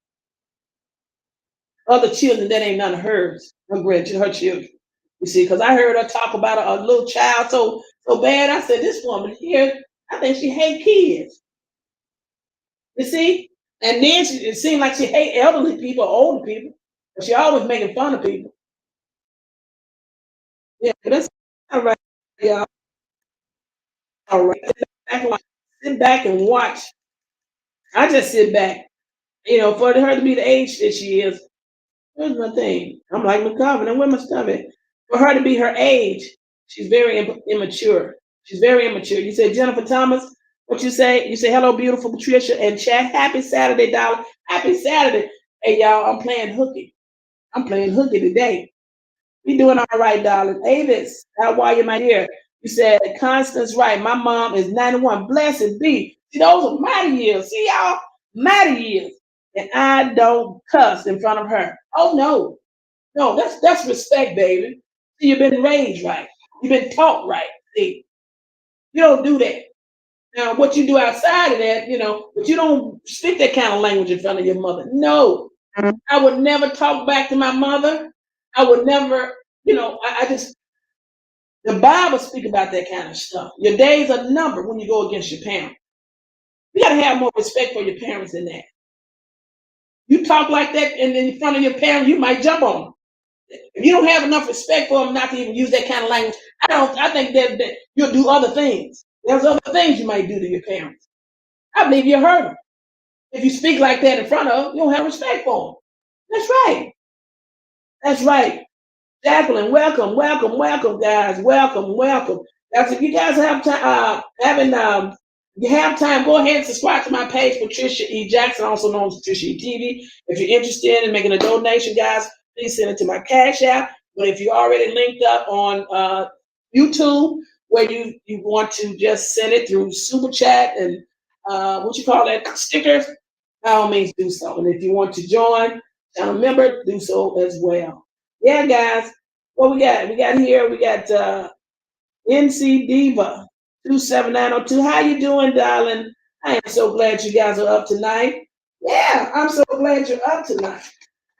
Other children that ain't none of hers, her children. You see, because I heard her talk about a little child so bad. I said, this woman here, I think she hate kids. You see? And then it seemed like she hate elderly people, older people. But she always making fun of people. Yeah, that's all right, y'all. All right. Sit back and watch. I just sit back. For her to be the age that she is. Where's my thing? I'm like McCoven, and where my stuff at? For her to be her age, she's very immature. She's very immature. You said Jennifer Thomas, what you say? You say, hello, beautiful Patricia and chat. Happy Saturday, darling. Happy Saturday. Hey, y'all, I'm playing hooky. I'm playing hooky today. We doing all right, darling. Avis, how are you, my dear? You said, Constance, right. My mom is 91. Blessed be. See, those are mighty years. See, y'all? Mighty years. And I don't cuss in front of her. Oh, no. No, that's respect, baby. See, you've been raised right. You've been taught right. See, you don't do that. Now, what you do outside of that, but you don't speak that kind of language in front of your mother. No, I would never talk back to my mother. I would never, I just, the Bible speak about that kind of stuff. Your days are numbered when you go against your parents. You got to have more respect for your parents than that. You talk like that and in front of your parents, you might jump on them. If you don't have enough respect for them not to even use that kind of language, I think that you'll do other things. There's other things you might do to your parents. I believe you hurt them. If you speak like that in front of them, you don't have respect for them. That's right. That's right. Jacqueline, welcome, welcome, welcome, guys. Welcome, welcome. That's if you guys have time, you have time, go ahead and subscribe to my page, Patricia E. Jackson, also known as PatriciaE-TV. If you're interested in making a donation, guys, please send it to my Cash App. But if you're already linked up on YouTube, where you want to just send it through Super Chat and what you call that, stickers, by all means do so. And if you want to join, channel member, do so as well. Yeah, guys, what we got? We got NC Diva 27902. How you doing, darling? I am so glad you guys are up tonight. Yeah, I'm so glad you're up tonight.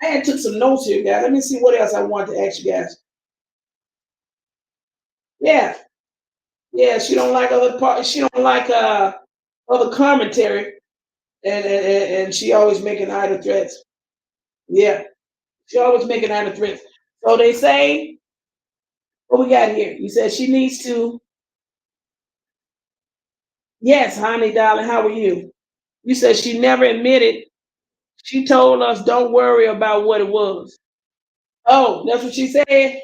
I had took some notes here, guys. Let me see what else I want to ask you guys. Yeah, yeah. She don't like other parts. She don't like other commentary, and she always making idle threats. Yeah, she always making idle threats. So they say, what we got here? You said she needs to. Yes, honey, darling. How are you? You said she never admitted. She told us, don't worry about what it was. Oh, that's what she said?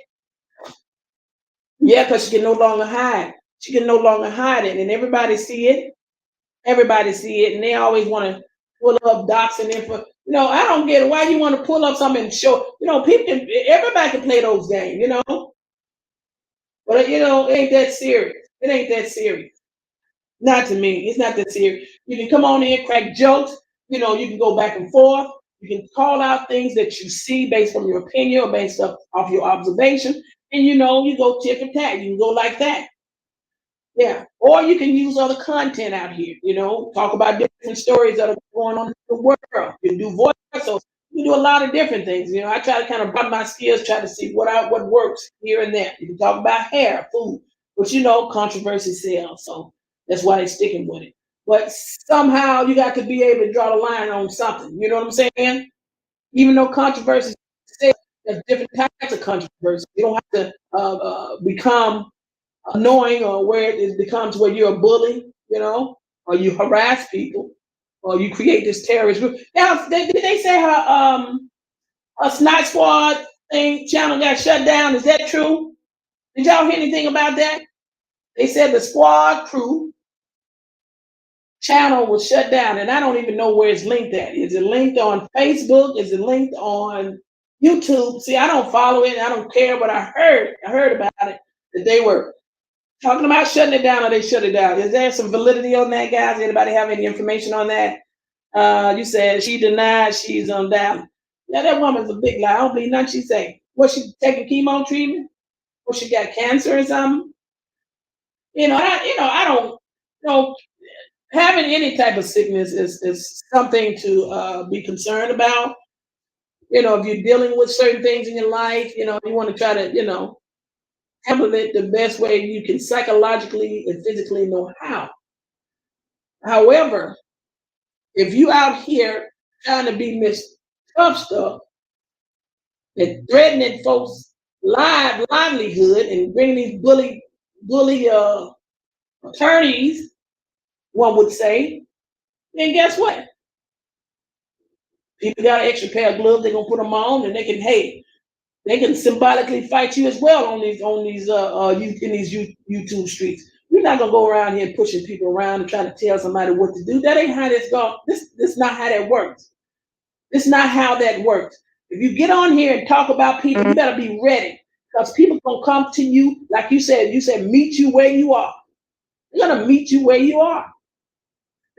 Yeah, because she can no longer hide. She can no longer hide it. And everybody see it. Everybody see it. And they always want to pull up doxing info. I don't get it. Why you want to pull up something and show? Everybody can play those games. But, it ain't that serious. It ain't that serious. Not to me. It's not that serious. You can come on in, crack jokes. You can go back and forth. You can call out things that you see based on your opinion or based off your observation. And you go tip and tag. You can go like that. Yeah. Or you can use other content out here, talk about different stories that are going on in the world. You can do voice. So you can do a lot of different things. I try to kind of broaden my skills, try to see what works here and there. You can talk about hair, food, but controversy sells. So that's why they're sticking with it. But somehow you got to be able to draw the line on something. You know what I'm saying? Even though controversy sells, there's different types of controversy. You don't have to become annoying or where it becomes where you're a bully, or you harass people, or you create this terrorist group. Now, did they say her a Snipe Squad channel got shut down? Is that true? Did y'all hear anything about that? They said the Squad Crew channel was shut down, and I don't even know where it's linked at. Is it linked on Facebook? Is it linked on YouTube? See, I don't follow it. I don't care, but I heard about it, that they were talking about shutting it down, or they shut it down. Is there some validity on that, guys? Anybody have any information on that? You said she denied she's on down. Yeah, that woman's a big lie. I don't believe nothing she say. Was she taking chemo treatment? Or she got cancer or something? I don't. Having any type of sickness is something to be concerned about. If you're dealing with certain things in your life, you want to try to, handle it the best way you can psychologically and physically know how. However, if you out here trying to be Miss Tough Stuff and threatening folks' livelihood and bringing these bully attorneys, one would say, then guess what? People got an extra pair of gloves, they're gonna put them on, and they can symbolically fight you as well on these in these YouTube streets. We're not gonna go around here pushing people around and trying to tell somebody what to do. That ain't how this goes. This is not how that works. This is not how that works. If you get on here and talk about people, you better be ready, because people gonna come to you, like you said. You said meet you where you are. They're gonna meet you where you are.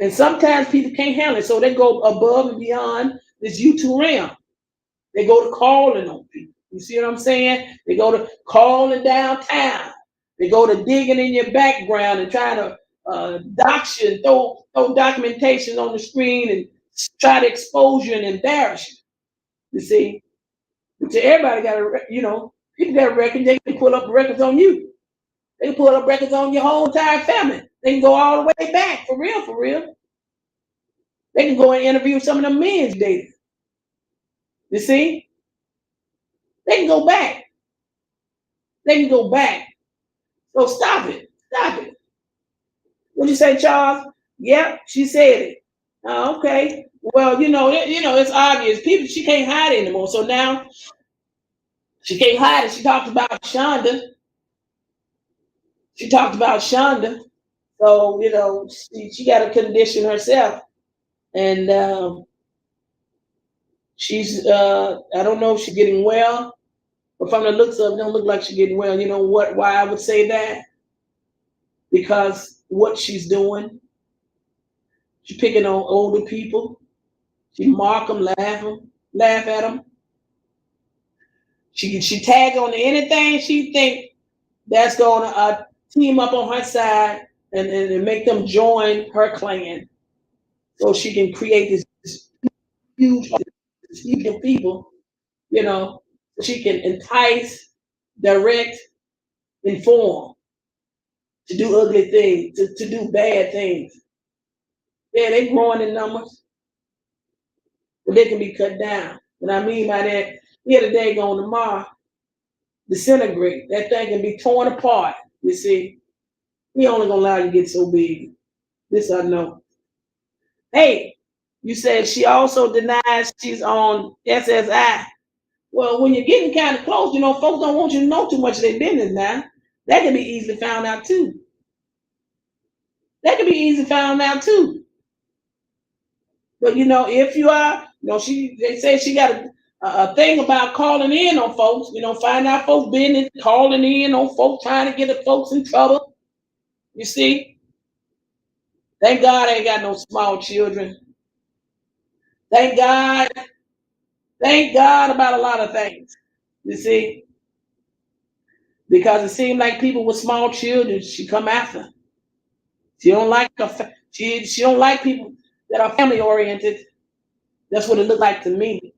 And sometimes people can't handle it, so they go above and beyond this YouTube realm. They go to calling on people. You see what I'm saying? They go to calling downtown. They go to digging in your background and trying to dox you and throw documentation on the screen and try to expose you and embarrass you. You see? So everybody got people got a record. They can pull up records on you. They can pull up records on your whole entire family. They can go all the way back, for real, for real. They can go and interview some of the men's dating. You see? They can go back. They can go back. So stop it. Stop it. What'd you say, Charles? Yep, she said it. Okay. Well, it's obvious. People, she can't hide anymore. So now she can't hide it. She talked about Shonda. She talked about Shonda. So, she got to condition herself. And she's, I don't know if she's getting well, but from the looks of it, don't look like she's getting well. You know what? Why I would say that? Because what she's doing, she's picking on older people. She mock them, laugh at them. She tag on to anything she think that's going to team up on her side and make them join her clan, so she can create this huge of people. She can entice, direct, inform to do ugly things, to do bad things. Yeah, they growing in numbers, but they can be cut down. What I mean by that, the other day going tomorrow, disintegrate. That thing can be torn apart. You see, he only gonna allow you to get so big. This I know. Hey, you said she also denies she's on SSI. Well, when you're getting kind of close, folks don't want you to know too much of their business now. That can be easily found out too. That can be easily found out too. But if you are, they say she got a thing about calling in on folks. Find out folks' business, calling in on folks, trying to get the folks in trouble. You see, thank God I ain't got no small children. Thank God about a lot of things. You see, because it seemed like people with small children, she come after. She don't like she don't like people that are family oriented. That's what it looked like to me.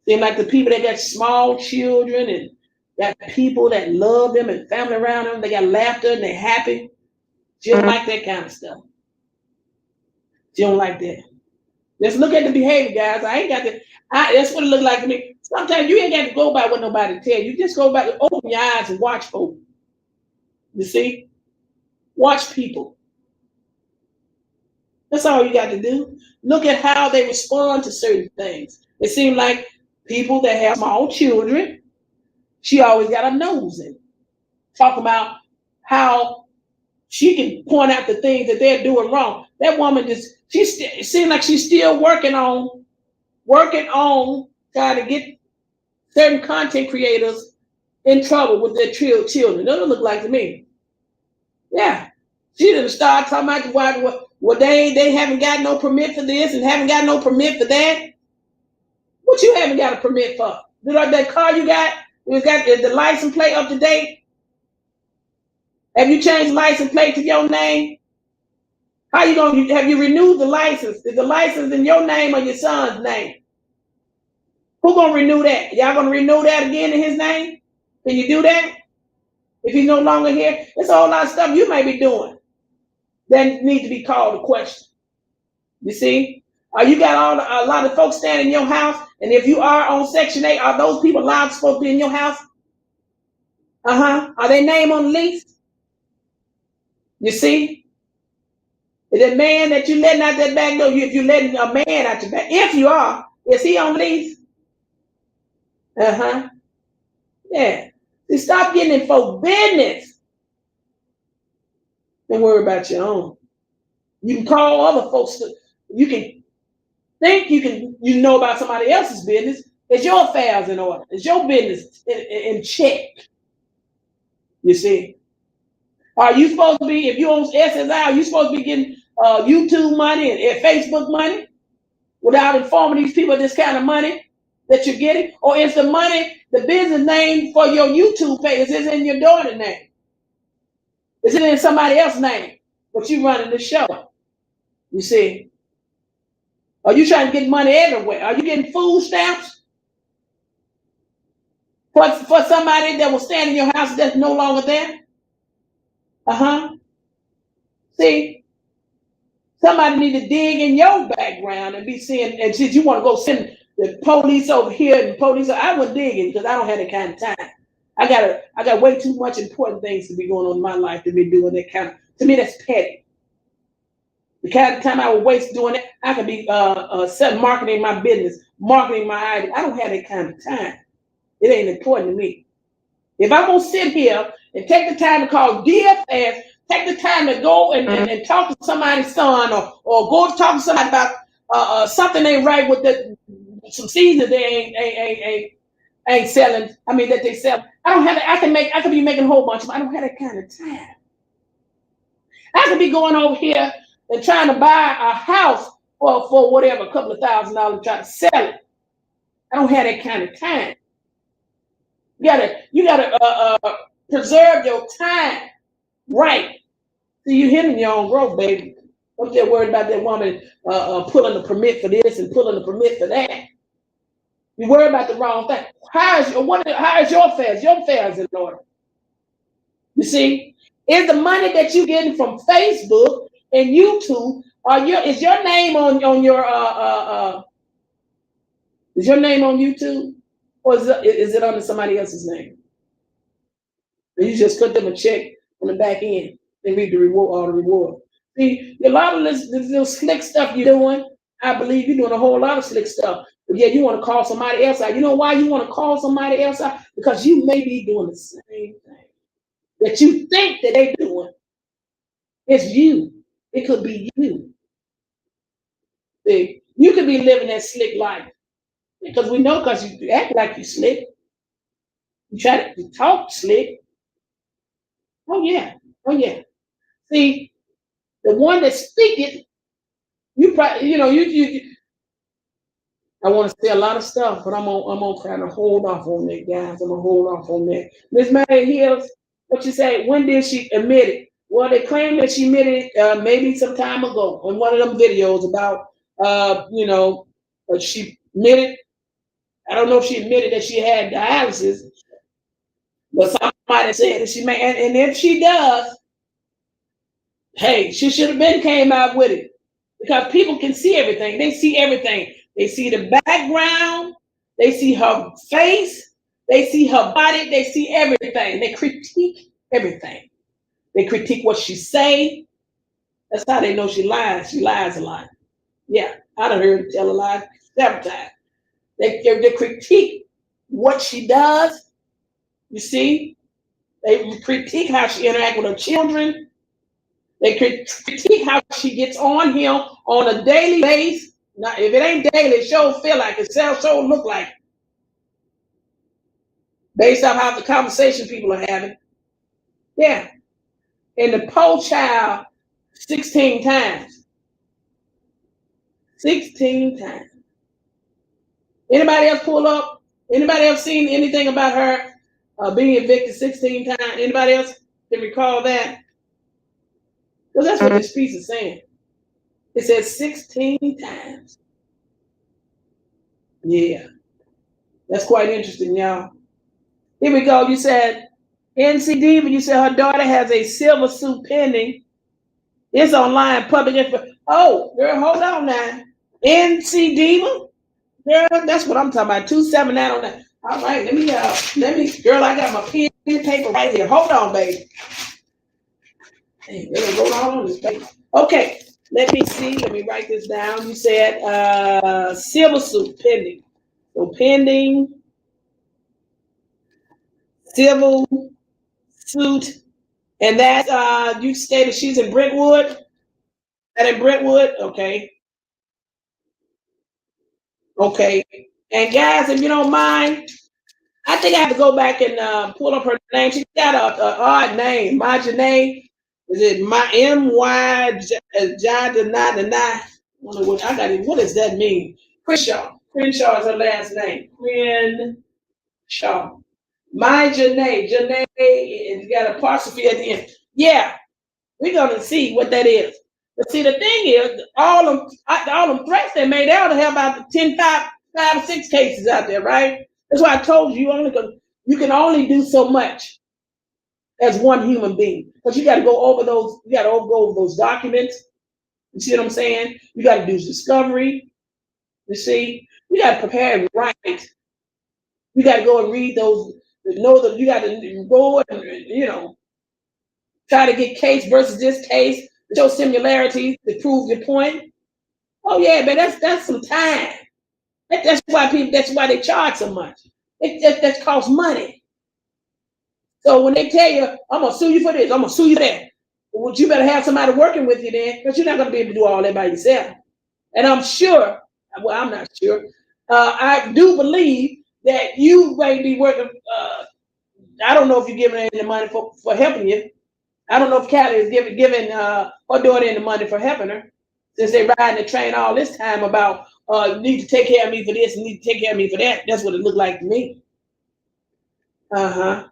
Seem like the people that got small children and got people that love them and family around them, they got laughter and they're happy. She don't like that kind of stuff. She don't like that. Let's look at the behavior, guys. I ain't got to. That's what it looked like to me. Sometimes you ain't got to go by what nobody tell you. Just go by, open your eyes and watch folks. You see, watch people. That's all you got to do. Look at how they respond to certain things. It seems like people that have small children, she always got a nose in. Talk about how she can point out the things that they're doing wrong. That woman it seems like she's still working on trying to get certain content creators in trouble with their children. Doesn't look like to me. Yeah. She didn't start talking about well, they haven't got no permit for this and haven't got no permit for that. What you haven't got a permit for? That car you got, the license plate up to date? Have you changed the license plate to your name? How you gonna have you renewed the license? Is the license in your name or your son's name? Who gonna renew that? Y'all gonna renew that again in his name? Can you do that? If he's no longer here, it's a whole lot of stuff you may be doing that needs to be called a question. You see? You got a lot of folks standing in your house, and if you are on Section 8, are those people supposed to be in your house? Are they named on the lease? You see? Is that man that you letting out that back door, if you're letting a man out your back, if you are, is he on lease? Yeah. See, stop getting in folks' business. Don't worry about your own. You can call other folks. You can think you know about somebody else's business. Is your affairs in order? Is your business in check? You see? Are you supposed to be, if you own SSI, are you supposed to be getting YouTube money and Facebook money without informing these people this kind of money that you're getting? Or is the money, the business name for your YouTube page, is it in your daughter's name? Is it in somebody else's name? But you running the show. You see? Are you trying to get money everywhere? Are you getting food stamps for somebody that will stand in your house that's no longer there? See, somebody need to dig in your background and be seeing, and since you want to go send the police over here and the police. I wouldn't dig it because I don't have that kind of time. I got way too much important things to be going on in my life to be doing that kind of. To me, that's petty. The kind of time I would waste doing it, I could be marketing my business, marketing my item. I don't have that kind of time. It ain't important to me. If I'm gonna sit here and take the time to call DFS, take the time to go and talk to somebody's son, or go talk to somebody about something ain't right with some seeds that they ain't selling. I mean that they sell. I don't have. I could be making a whole bunch of. I don't have that kind of time. I could be going over here and trying to buy a house for whatever, a couple of $1,000, trying to sell it. I don't have that kind of time. You gotta preserve your time, right? So you hitting your own growth, baby. I'm just worried about that woman pulling the permit for this and pulling the permit for that. You worry about the wrong thing. How is your affairs? Your affairs in order. You see, is the money that you getting from Facebook and YouTube, is your name on your is your name on YouTube, or is it under somebody else's name? And you just cut them a check on the back end and read the reward, all the reward. See, a lot of this little slick stuff you're doing, I believe you're doing a whole lot of slick stuff. But yeah, you want to call somebody else out. You know why you want to call somebody else out? Because you may be doing the same thing that you think that they're doing. It's you. It could be you. See, you could be living that slick life. Because we know, because you act like you slick. You try to talk slick. Oh yeah. Oh yeah. See, the one that speak it, you probably, you I want to say a lot of stuff, but I'm gonna kind of hold off on that, guys. I'm gonna hold off on that. Miss Mary Hills, what you say? When did she admit it? Well, they claim that she admitted it maybe some time ago on one of them videos about she admitted. I don't know if she admitted that she had dialysis, but somebody said that she may. And if she does, hey, she should have been came out with it, because people can see everything. They see everything. They see the background. They see her face. They see her body. They see everything. They critique everything. They critique what she say. That's how they know she lies. She lies a lot. Yeah, I done heard her tell a lie several times. They critique what she does. You see, they critique how she interacts with her children. They critique how she gets on him on a daily basis. Now, if it ain't daily, it sure feel like it. Sure look like it. Based off how the conversation people are having. Yeah. And the poor child 16 times. 16 times. Anybody else pull up? Anybody else seen anything about her being evicted 16 times? Anybody else can recall that? Because that's what this piece is saying. It says 16 times. Yeah. That's quite interesting, y'all. Here we go. You said NCD, but you said her daughter has a silver suit pending. It's online public info. Oh, girl, hold on now. NCD, girl, that's what I'm talking about. 279 on that. All right, let me, girl, I got my pen and paper right here. Hold on, baby. Hey, let me roll on this paper. Okay, let me see. Let me write this down. You said silver suit pending. So pending civil suit, and that you stated she's in Brentwood. That in Brentwood, okay. Okay. And guys, if you don't mind, I think I have to go back and pull up her name. She's got a odd name. Majanae. Is it my M-Y Jadana? What does that mean? Crenshaw. Crenshaw is her last name. Crenshaw. My Janae. Janae, it's got a apostrophe at the end. Yeah, we're gonna see what that is. But see, the thing is, all them threats they made, they ought to have about 5 or 6 cases out there, right? That's why I told you you can only do so much as one human being, because you got to go over those. You got to go over those documents. You see what I'm saying? You got to do discovery. You see, you got to prepare and write. You got to go and read those. Know that you got to go and try to get case versus this case, show similarities to prove your point. Oh yeah, man, that's some time. That's why people. That's why they charge so much. That costs money. So when they tell you, I'm gonna sue you for this, I'm gonna sue you for that, well, you better have somebody working with you then, because you're not gonna be able to do all that by yourself. And I'm sure, well, I'm not sure. I do believe that you may be working. I don't know if you're giving any money for helping you. I don't know if Callie is giving her daughter any money for helping her, since they riding the train all this time about you need to take care of me for this and need to take care of me for that. That's what it looked like to me. Uh-huh.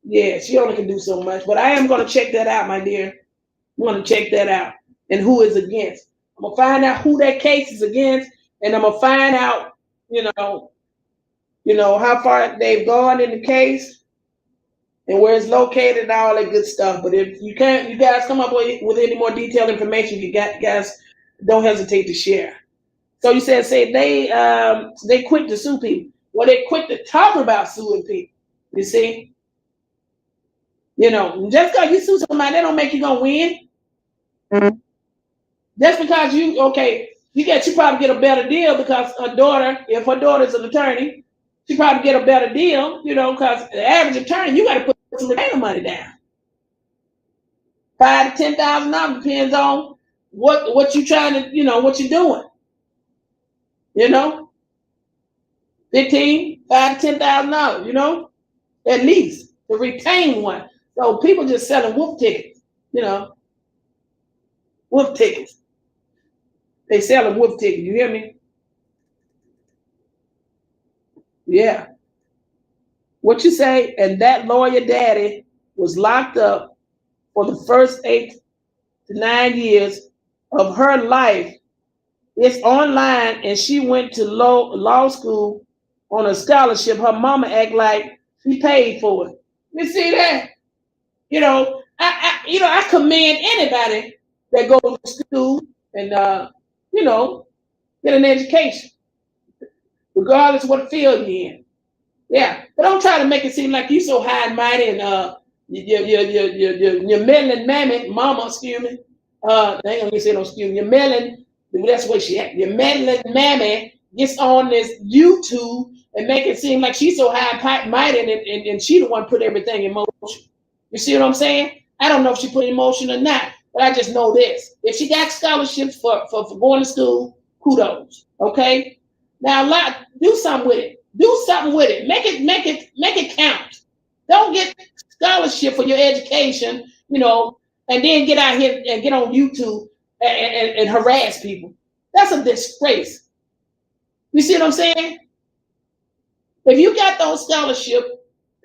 Yeah, she only can do so much. But I am going to check that out, my dear. I'm going to check that out. And who is against. I'm going to find out who that case is against. And I'm going to find out, how far they've gone in the case and where it's located and all that good stuff. But if you guys come up with any more detailed information, you guys don't hesitate to share. So you said, they quit to sue people. Well, they quit to talk about suing people. You see? Just because you sue somebody, that don't make you gonna win. Mm-hmm. Just because you probably get a better deal because if her daughter's an attorney, she probably get a better deal, because the average attorney, you got to put some retainer money down. $5,000 to $10,000 depends on what you trying to, what you're doing. 15, $5,000 to $10,000, at least to retain one. So people just selling wolf tickets, wolf tickets. They selling wolf tickets. You hear me? Yeah. What you say? And that lawyer daddy was locked up for the first 8 to 9 years of her life. It's online, and she went to law school on a scholarship. Her mama act like she paid for it. You see that? I commend anybody that goes to school and get an education, regardless of what field you're in. Yeah, but don't try to make it seem like you so high and mighty and your meddling mama, excuse me. I ain't gonna say no excuse me. Your meddling, that's what she had. Your meddling mammy gets on this YouTube and make it seem like she's so high and mighty and she the one put everything in motion. You see what I'm saying? I don't know if she put in motion or not, but I just know this. If she got scholarships for going to school, kudos. Okay? Now do something with it. Do something with it. Make it count. Don't get scholarship for your education, and then get out here and get on YouTube and harass people. That's a disgrace. You see what I'm saying? If you got those scholarships,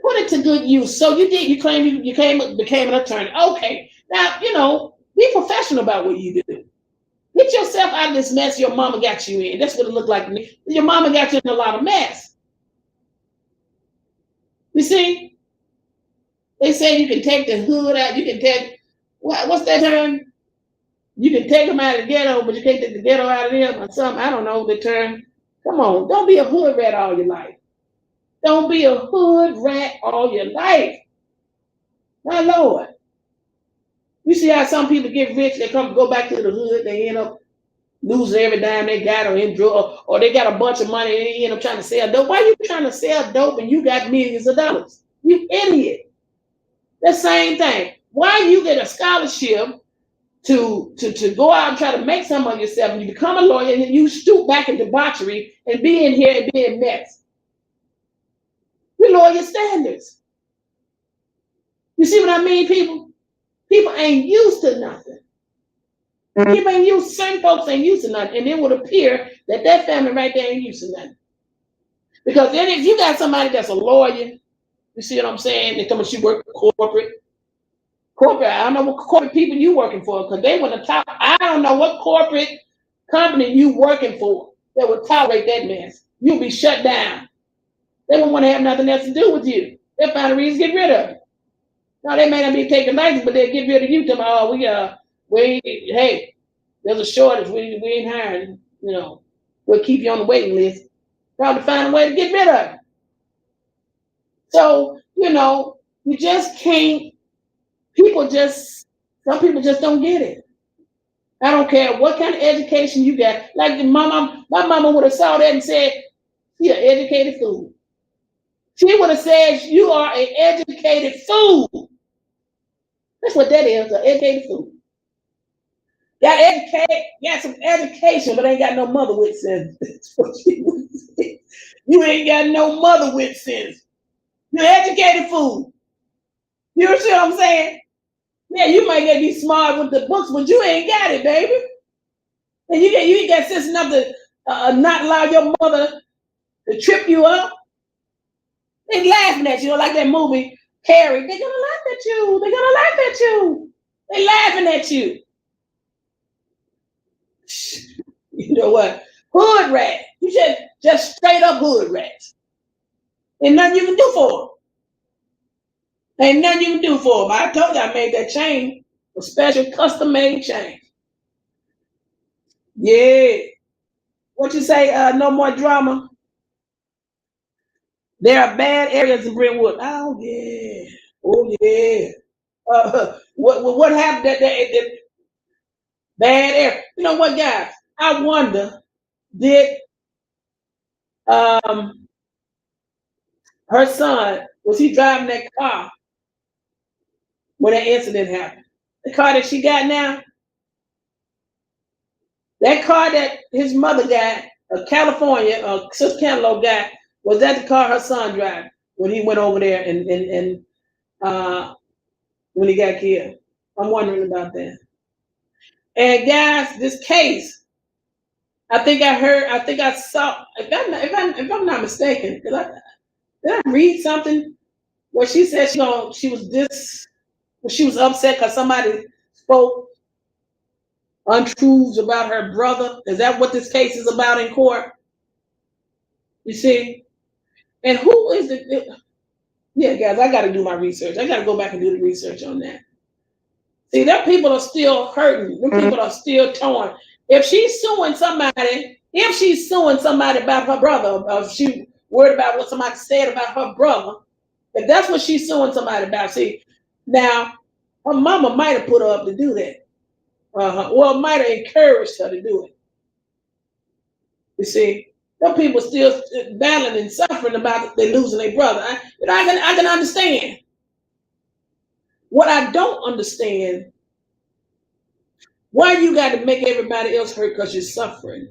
put it to good use. So you claim you became an attorney. Okay. Now, be professional about what you do. Get yourself out of this mess your mama got you in. That's what it looked like to me. Your mama got you in a lot of mess. You see? They say you can take the hood out. You can take, what's that term? You can take them out of the ghetto, but you can't take the ghetto out of them or something. I don't know the term. Come on. Don't be a hood rat all your life. Don't be a hood rat all your life. My Lord. You see how some people get rich, they go back to the hood, they end up losing every dime they got or in drug, or they got a bunch of money and they end up trying to sell dope. Why are you trying to sell dope and you got millions of dollars? You idiot. The same thing. Why you get a scholarship to go out and try to make some of yourself and you become a lawyer and then you stoop back in debauchery and be in here and be in mess? We lower your standards. You see what I mean, people? People ain't used to nothing. People ain't used, certain folks ain't used to nothing. And it would appear that family right there ain't used to nothing. Because then if you got somebody that's a lawyer, you see what I'm saying? They come and she work corporate. I don't know what corporate people you working for, because they want to top. I don't know what corporate company you working for that would tolerate that mess. You'll be shut down. They won't want to have nothing else to do with you. They'll find a reason to get rid of you. Now they may not be taking license, but they'll get rid of you. Tell me, hey, there's a shortage. We ain't hiring. We We'll keep you on the waiting list. Probably find a way to get rid of it. So, you just can't, some people just don't get it. I don't care what kind of education you got. Like my mama would have saw that and said, you're an educated fool. She would have said, you are an educated fool. That's what that is, an educated fool. Got some education, but ain't got no mother with sense. You ain't got no mother with sense. You're an educated fool. You see what I'm saying? Yeah, you might get be smart with the books, but you ain't got it, baby. And you ain't got sense enough to not allow your mother to trip you up. They laughing at you, like that movie, Carrie. They're gonna laugh at you. They're gonna laugh at you. They laughing at you. You know what? Hood rat. You just straight up hood rats. Ain't nothing you can do for them. Ain't nothing you can do for them. I told you I made that chain, a special custom made chain. Yeah. What you say? No more drama. There are bad areas in Brentwood. Oh yeah. Oh yeah. What happened? That bad area. You know what, guys? I wonder, did her son, was he driving that car when that incident happened? The car that she got now, that car that his mother got, a California, Sister Cantaloupe got, was that the car her son driving when he went over there and when he got killed? I'm wondering about that. And guys, this case, I think I saw, if I'm not mistaken, did I read something where she said she was upset because somebody spoke untruths about her brother? Is that what this case is about in court? You see? And who is it? Yeah, guys, I got to do my research. I got to go back and do the research on that. See, them people are still hurting. Them people are still torn. If she's suing somebody about her brother, or if she worried about what somebody said about her brother, if that's what she's suing somebody about, see, now her mama might have put her up to do that. Well, might have encouraged her to do it. You see, some people still battling and suffering about they losing their brother. I can understand. What I don't understand, why you got to make everybody else hurt because you're suffering.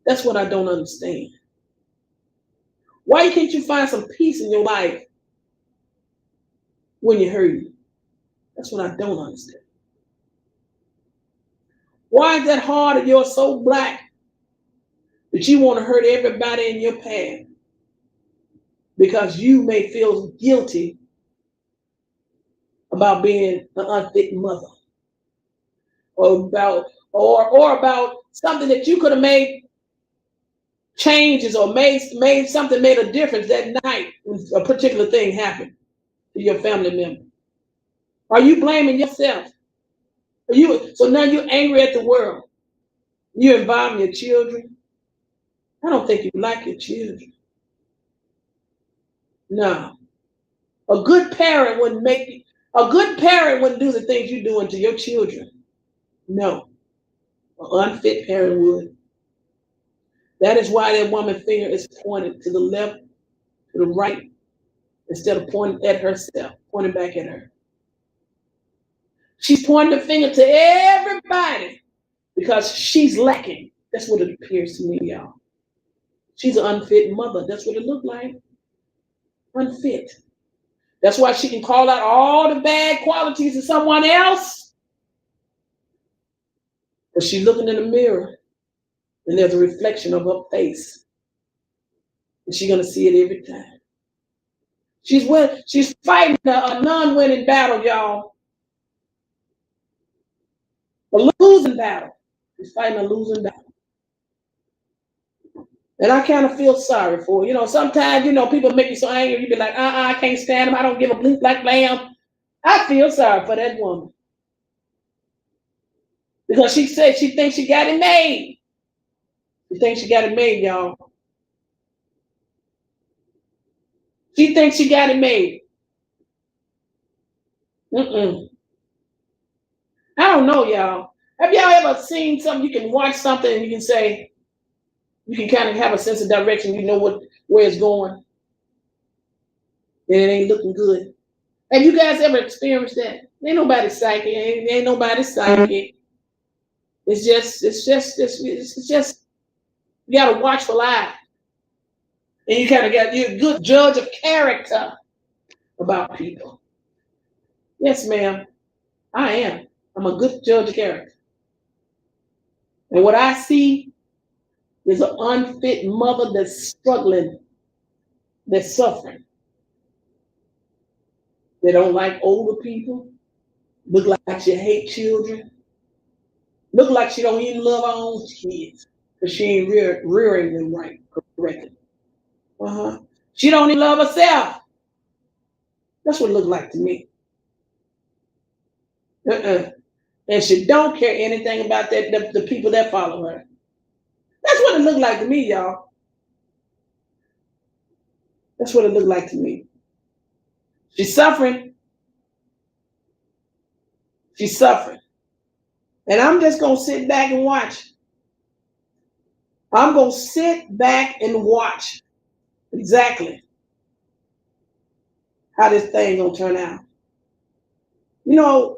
That's what I don't understand. Why can't you find some peace in your life when you're hurting? That's what I don't understand. Why is that heart of yours so black that you want to hurt everybody in your path because you may feel guilty about being an unfit mother, or about something that you could have made changes or made a difference that night when a particular thing happened to your family member? Are you blaming yourself? So now you're angry at the world. You're involving your children. I don't think you like your children. No. A good parent wouldn't do the things you're doing to your children. No. An unfit parent would. That is why that woman's finger is pointed to the left, to the right, instead of pointing at herself, pointing back at her. She's pointing the finger to everybody because she's lacking. That's what it appears to me, y'all. She's an unfit mother. That's what it looked like. Unfit. That's why she can call out all the bad qualities of someone else. But she's looking in the mirror and there's a reflection of her face. And she's going to see it every time. She's fighting a non-winning battle, y'all. A losing battle. She's fighting a losing battle. And I kind of feel sorry for her. Sometimes, people make you so angry, you be like, I can't stand them. I don't give a bleep like lamb. I feel sorry for that woman. Because she said she thinks she got it made. She thinks she got it made, y'all. She thinks she got it made. I don't know, y'all. Have y'all ever seen something? You can watch something and you can say, you can kind of have a sense of direction. You know where it's going, and it ain't looking good. Have you guys ever experienced that? Ain't nobody psychic. Ain't nobody psychic. It's just you gotta watch for life. And you kind of you're a good judge of character about people. Yes, ma'am. I am. I'm a good judge of character. And what I see is an unfit mother that's struggling, that's suffering. They don't like older people. Look like she hate children. Look like she don't even love her own kids because she ain't rearing them right, correctly. She don't even love herself. That's what it looked like to me. And she don't care anything about the people that follow her. That's what it looked like to me, y'all. That's what it looked like to me. She's suffering. She's suffering. And I'm just going to sit back and watch. I'm going to sit back and watch exactly how this thing going to turn out. You know,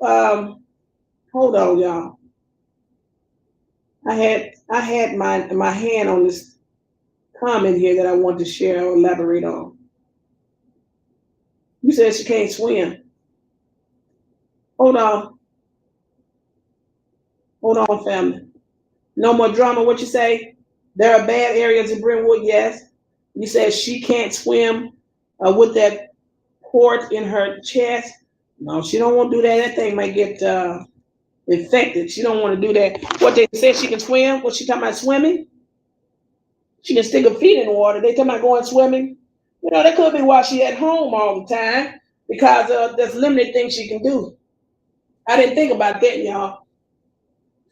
hold on, y'all. I had my hand on this comment here that I want to share or elaborate on. You said she can't swim. Hold on. Hold on, family. No more drama. What you say? There are bad areas in Brentwood, yes. You said she can't swim with that cord in her chest. No, she don't want to do that. That thing might get infected. She don't want to do that. What they said she can swim? What she talking about swimming? She can stick her feet in the water. They talking about going swimming. You know, that could be why she at home all the time because there's limited things she can do. I didn't think about that, y'all.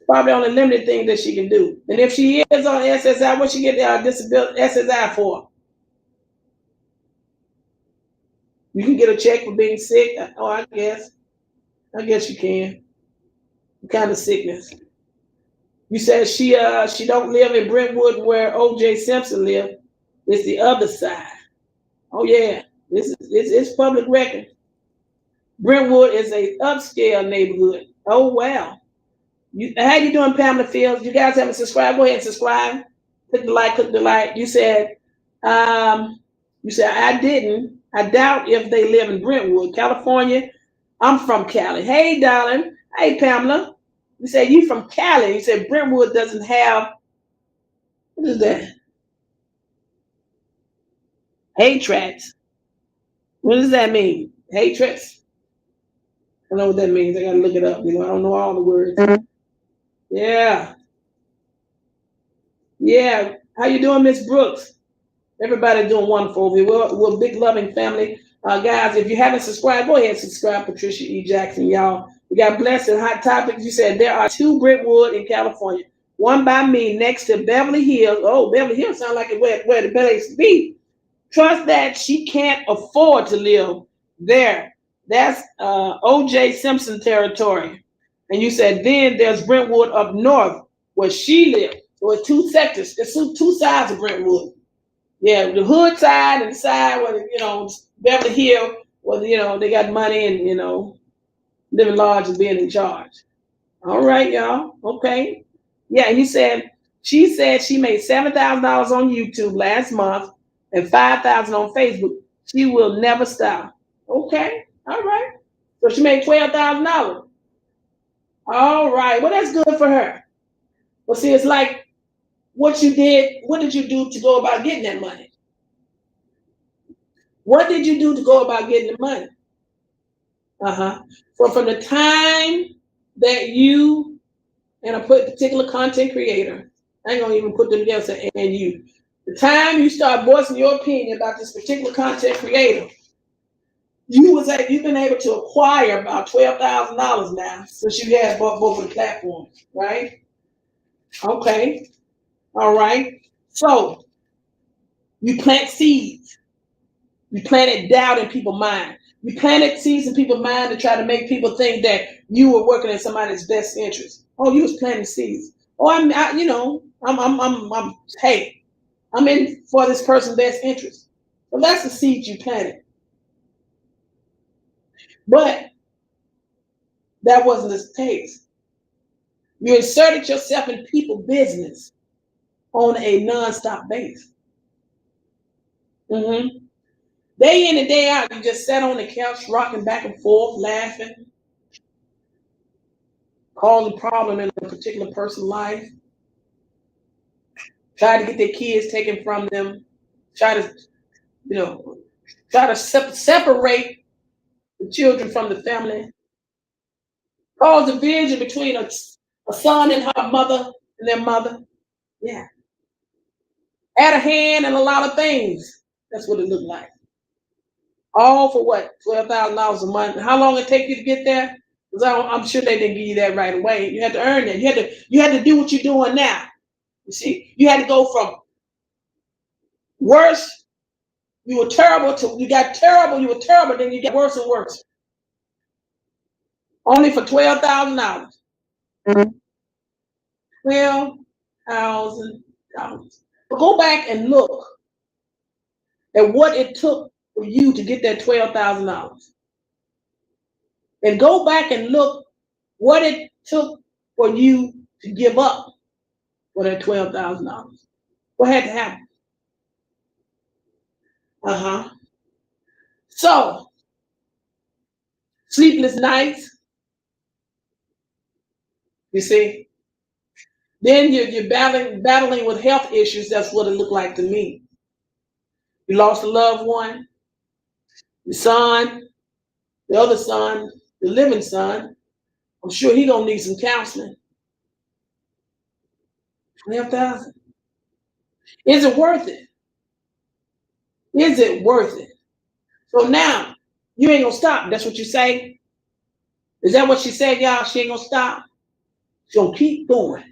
Probably only limited things that she can do. And if she is on SSI, what she get disability SSI for? You can get a check for being sick. Oh, I guess you can. What kind of sickness? You said she don't live in Brentwood where O.J. Simpson lived. It's the other side. Oh yeah, it's public record. Brentwood is a upscale neighborhood. Oh wow. How you doing, Pamela Fields? You guys haven't subscribed? Go ahead and subscribe. Click the like. You said I didn't. I doubt if they live in Brentwood, California. I'm from Cali. Hey, darling. Hey, Pamela. You said you from Cali. You said Brentwood doesn't have, what is that? Hatrats. What does that mean? Hatrats? I don't know what that means. I gotta look it up. You know, I don't know all the words. Yeah. Yeah. How you doing, Miss Brooks? Everybody doing wonderful over here. We're a big loving family. Guys, if you haven't subscribed, go ahead and subscribe, Patricia E. Jackson, y'all. We got blessed and hot topics. You said there are 2 Brentwood in California. One by me next to Beverly Hills. Oh, Beverly Hills sounds like where the place to be. Trust that she can't afford to live there. That's O.J. Simpson territory. And you said then there's Brentwood up north where she lived. So it's 2 sectors. There's 2 sides of Brentwood. Yeah, the hood side and the side where, you know, Beverly Hills, where, you know, they got money and, you know, living large and being in charge. All right, y'all. Okay. Yeah, and she said she made $7,000 on YouTube last month and $5,000 on Facebook. She will never stop. Okay. All right. So she made $12,000. All right. Well, that's good for her. Well, see, it's like what did you do to go about getting that money? What did you do to go about getting the money? So from the time that you, and I put particular content creator, I ain't gonna even put them together, and you, the time you start voicing your opinion about this particular content creator, you've been able to acquire about $12,000 now since you had both of the platforms, right? Okay. All right. So you plant seeds. You planted doubt in people's mind. You planted seeds in people's mind to try to make people think that you were working in somebody's best interest. Oh, you was planting seeds. Oh, hey, I'm in for this person's best interest. Well, that's the seed you planted. But that wasn't the case. You inserted yourself in people's business on a nonstop basis. Mm-hmm. Day in and day out, you just sat on the couch, rocking back and forth, laughing, causing problem in a particular person's life, try to get their kids taken from them, try to, separate the children from the family, cause a division between a son and her mother and their mother. Yeah. Add a hand and a lot of things. That's what it looked like. All for what? $12,000 a month. How long it take you to get there? Because I'm sure they didn't give you that right away. You had to earn it. You had to do what you're doing now. You see, you had to go from worse, you were terrible, to you got terrible, you were terrible, then you got worse and worse. Only for $12,000. $12,000. But go back and look at what it took for you to get that $12,000. And go back and look what it took for you to give up for that $12,000. What had to happen? So, sleepless nights, you see. Then you're battling with health issues. That's what it looked like to me. You lost a loved one, your son, the other son, the living son. I'm sure he gonna need some counseling. 12,000. Is it worth it? Is it worth it? So now you ain't gonna stop. That's what you say. Is that what she said, y'all? She ain't gonna stop. She gonna keep going.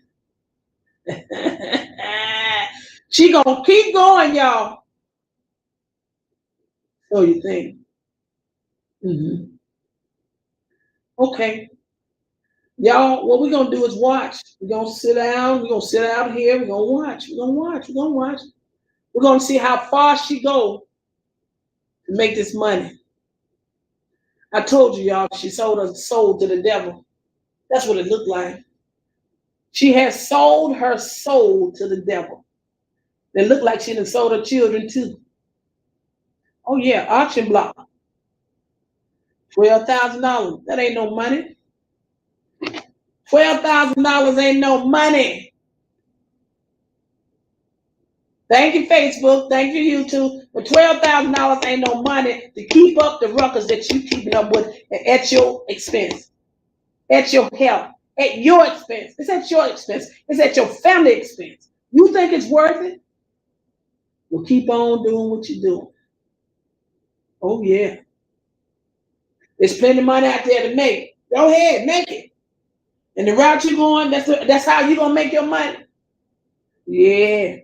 She gonna keep going, y'all. So you think? Okay, y'all. What we're gonna do is watch. We're gonna sit down. We're gonna sit out here. We're gonna watch. We're gonna watch. We're gonna watch. We're gonna see how far she go to make this money. I told you, y'all. She sold her soul to the devil. That's what it looked like. She has sold her soul to the devil. It looked like she done sold her children too. Oh yeah, auction block. $12,000. That ain't no money. $12,000 ain't no money. Thank you, Facebook. Thank you, YouTube. But $12,000 ain't no money to keep up the ruckus that you keeping up with at your expense, at your health, at your expense. It's at your expense. It's at your family expense. You think it's worth it? Well, keep on doing what you're doing. Oh yeah. There's plenty of money out there to make. Go ahead, make it. And the route you're going, that's how you're gonna make your money. Yeah.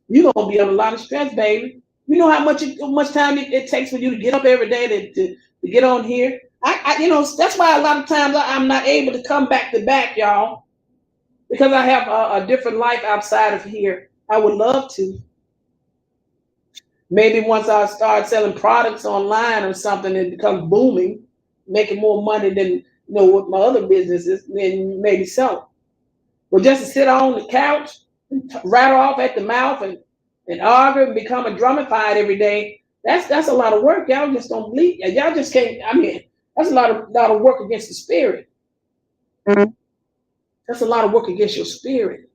You're gonna be on a lot of stress, baby. You know how much time it takes for you to get up every day to get on here. That's why a lot of times I'm not able to come back to back, y'all, because I have a different life outside of here. I would love to. Maybe once I start selling products online or something, it becomes booming, making more money than what my other businesses, then maybe so. But just to sit on the couch, rattle off at the mouth and argue and become a drummified every day, that's a lot of work. Y'all just don't believe. Y'all just can't. I mean, that's a lot of work against the spirit. That's a lot of work against your spirit.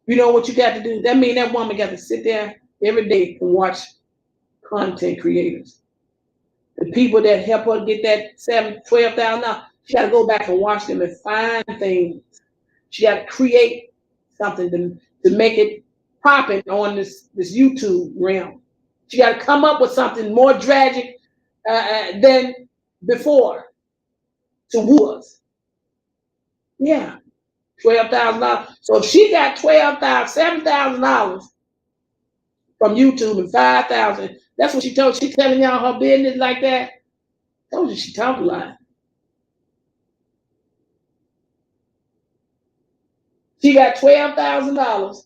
You know what you got to do? That means that woman got to sit there every day and watch content creators. The people that help her get that $12,000, she got to go back and watch them and find things. She got to create something to make it popping on this YouTube realm. She got to come up with something more tragic than before to woo us. Yeah. $12,000. So if she got $7,000 from YouTube and 5,000, that's what she told. She telling y'all her business like that. I told you she talk a lot. She got $12,000.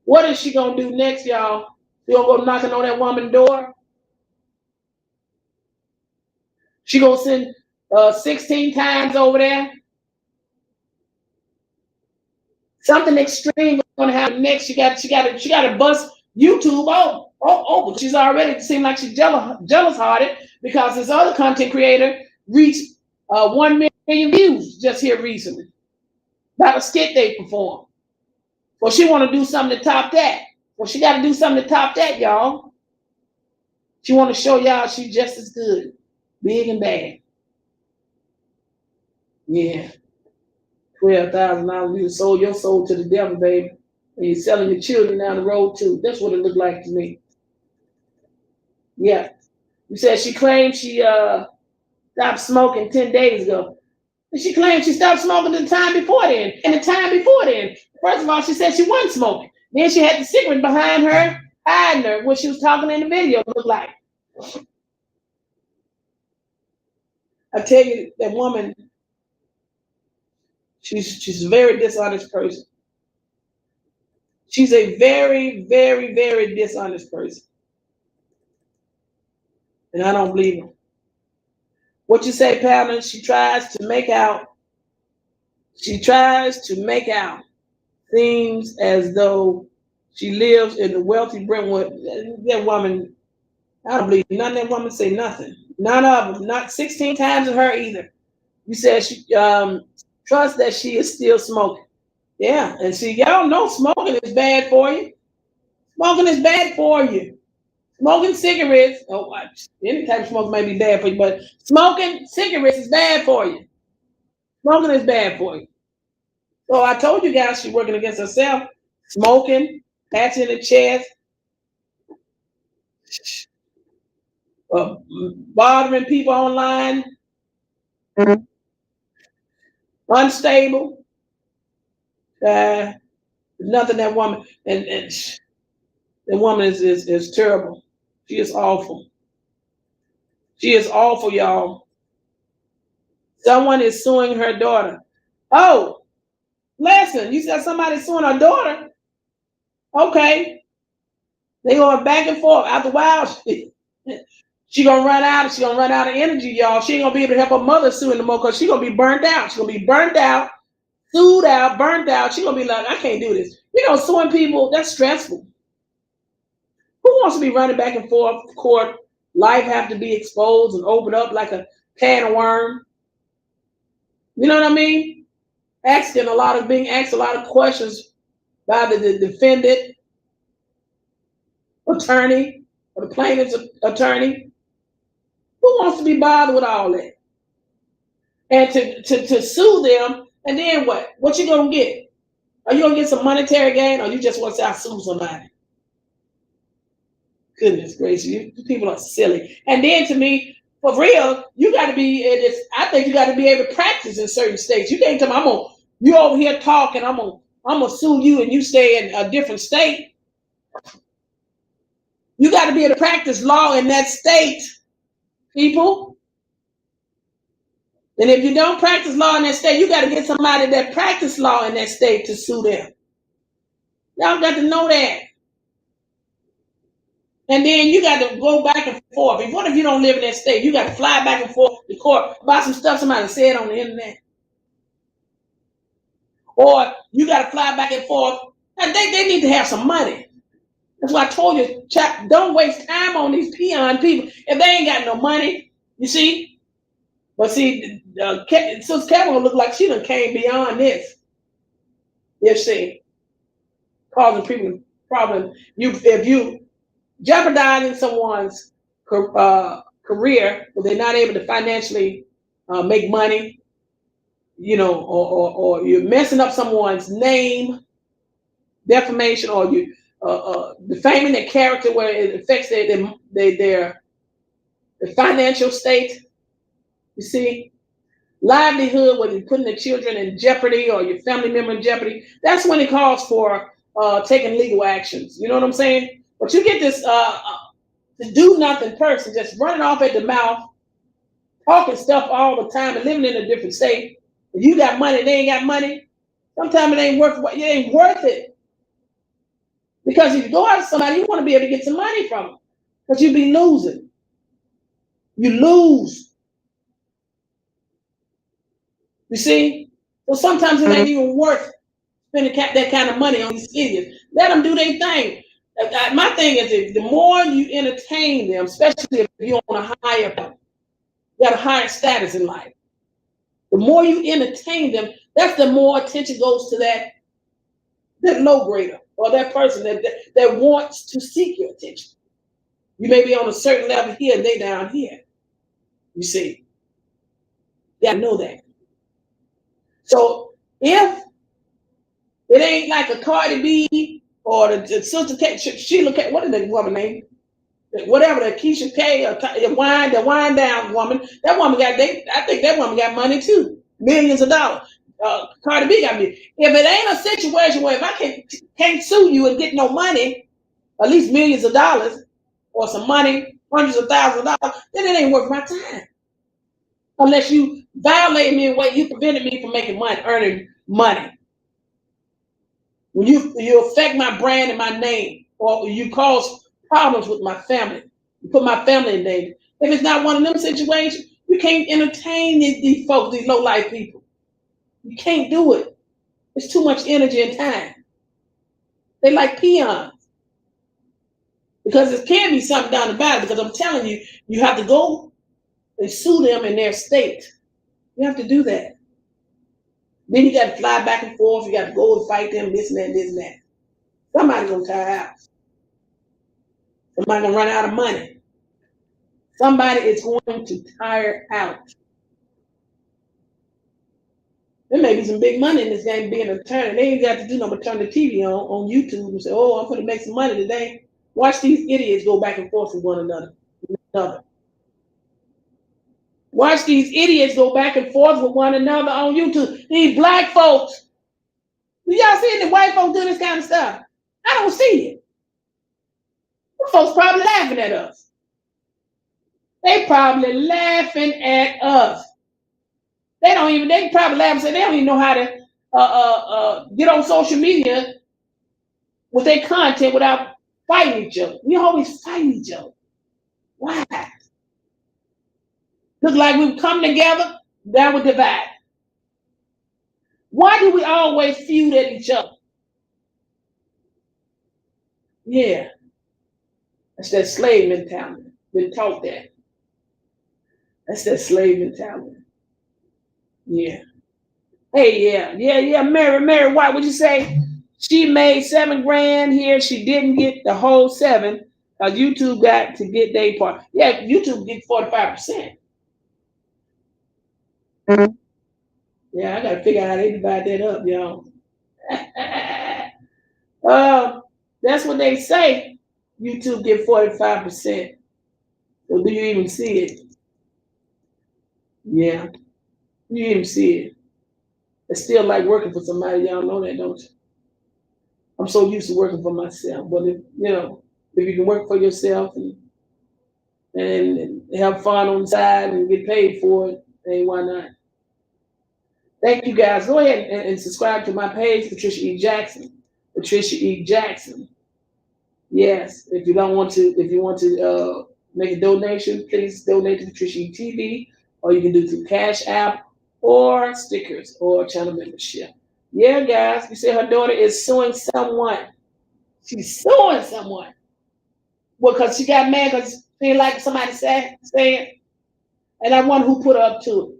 What is she gonna do next, y'all? She gonna go knocking on that woman's door? She gonna send 16 times over there? Something extreme is gonna happen next. She got to bust YouTube open. She's already seemed like she's jealous hearted because this other content creator reached 1 million views just here recently about a skit they performed. Well, she want to do something to top that. Well, she got to do something to top that, y'all. She want to show y'all she's just as good, big and bad. Yeah. $12,000. You sold your soul to the devil, baby. And you're selling your children down the road, too. That's what it looked like to me. Yeah. You said she claimed she stopped smoking 10 days ago. And she claimed she stopped smoking the time before then. And the time before then. First of all, she said she wasn't smoking. Then she had the cigarette behind her, hiding her, when she was talking in the video, it looked like. I tell you, that woman, she's a very dishonest person. She's a very, very, very dishonest person. And I don't believe her. What you say, Pamela? She tries to make out seems as though she lives in the wealthy Brentwood. That woman, I don't believe none of that woman say nothing. None of them, not 16 times of her either. You said she trusts that she is still smoking. Yeah, and see, y'all know smoking is bad for you. Smoking is bad for you. Smoking cigarettes, any type of smoke may be bad for you, but smoking cigarettes is bad for you. Smoking is bad for you. So I told you guys she's working against herself. Smoking, patching the chest, bothering people online, unstable. Nothing that woman, and the woman is terrible. She is awful. She is awful, y'all. Someone is suing her daughter. Oh, listen, you said somebody suing her daughter? Okay. They going back and forth. After a while, she gonna run out. She gonna run out of energy, y'all. She ain't gonna be able to help her mother sue anymore because she gonna be burned out. She gonna be burned out, sued out, burned out. She gonna be like, I can't do this. You know, suing people, that's stressful. Who wants to be running back and forth to court? Life have to be exposed and opened up like a can of worm. You know what I mean? Being asked a lot of questions by the defendant attorney or the plaintiff's attorney. Who wants to be bothered with all that? And to sue them, and then what? What you gonna get? Are you gonna get some monetary gain, or you just want to say I sue somebody? Goodness gracious, you people are silly. And then to me, for real, you got to be. I think you got to be able to practice in certain states. You can't tell me you over here talking. I'm gonna sue you, and you stay in a different state. You got to be able to practice law in that state, people. And if you don't practice law in that state, you got to get somebody that practice law in that state to sue them. Y'all got to know that. And then you got to go back and forth. And what if you don't live in that state? You got to fly back and forth to court about some stuff somebody said on the internet. Or you got to fly back and forth. And they need to have some money. That's why I told you, chap, don't waste time on these peon people. If they ain't got no money, you see? But see, Sister Kevin will look like she done came beyond this. You see? Causing people problems. If you jeopardizing someone's career, but they're not able to financially make money, you know, or you're messing up someone's name, defamation, or you defaming their character where it affects their financial state. You see, livelihood, whether you're putting the children in jeopardy or your family member in jeopardy, that's when it calls for taking legal actions. You know what I'm saying? But you get this to do nothing person just running off at the mouth, talking stuff all the time and living in a different state. If you got money, they ain't got money. Sometimes it ain't worth it. Because if you go out to somebody, you want to be able to get some money from them. Because you be losing. You lose. You see? So sometimes it ain't even worth spending that kind of money on these idiots. Let them do their thing. My thing is, the more you entertain them, especially if you're on a higher, you got a higher status in life. The more you entertain them, that's the more attention goes to that low grader or that person that wants to seek your attention. You may be on a certain level here and they down here. You see, you gotta know that. So if it ain't like a Cardi B or the Sister K, Sheila K, what is that woman name? Whatever, the Keisha K or the wind down woman, that woman I think that woman got money too, millions of dollars. Cardi B got me. If it ain't a situation where if I can't sue you and get no money, at least millions of dollars or some money, hundreds of thousands of dollars, then it ain't worth my time. Unless you violate me in a way you prevented me from making money, earning money. When you affect my brand and my name, or you cause problems with my family, you put my family in danger. If it's not one of them situations, you can't entertain these folks, these low life people. You can't do it. It's too much energy and time. They like peons. Because it can be something done about it. Because I'm telling you, you have to go and sue them in their state. You have to do that. Then you got to fly back and forth. You got to go and fight them, this and that, this and that. Somebody's going to tire out. Somebody's going to run out of money. Somebody is going to tire out. There may be some big money in this game being an attorney. They ain't got to do nothing but turn the TV on YouTube and say, oh, I'm going to make some money today. Watch these idiots go back and forth with one another. Watch these idiots go back and forth with one another on YouTube. These black folks. Do y'all see the white folks do this kind of stuff? I don't see it. The folks probably laughing at us. They probably laughing at us. They probably laugh and say they don't even know how to get on social media with their content without fighting each other. We always fight each other. Why? Look like we've come together, now we're divided. Why do we always feud at each other? Yeah. That's that slave mentality. Been taught that. That's that slave mentality. Yeah. Hey, yeah. Mary White, what'd you say? She made $7 grand here. She didn't get the whole 7. YouTube got to get their part. Yeah, YouTube get 45%. Mm-hmm. Yeah, I gotta figure out how they divide that up, y'all. That's what they say. YouTube get 45%. So do you even see it? Yeah. You even see it. It's still like working for somebody. Y'all know that, don't you? I'm so used to working for myself. But if you can work for yourself and have fun on the side and get paid for it, then why not? Thank you guys. Go ahead and subscribe to my page, Patricia E. Jackson. Patricia E. Jackson. Yes. If you want to make a donation, please donate to PatriciaE-TV, or you can do it through Cash App or stickers or channel membership. Yeah, guys. You say her daughter is suing someone. She's suing someone. Well, because she got mad because she didn't like somebody say it. And I wonder who put her up to it.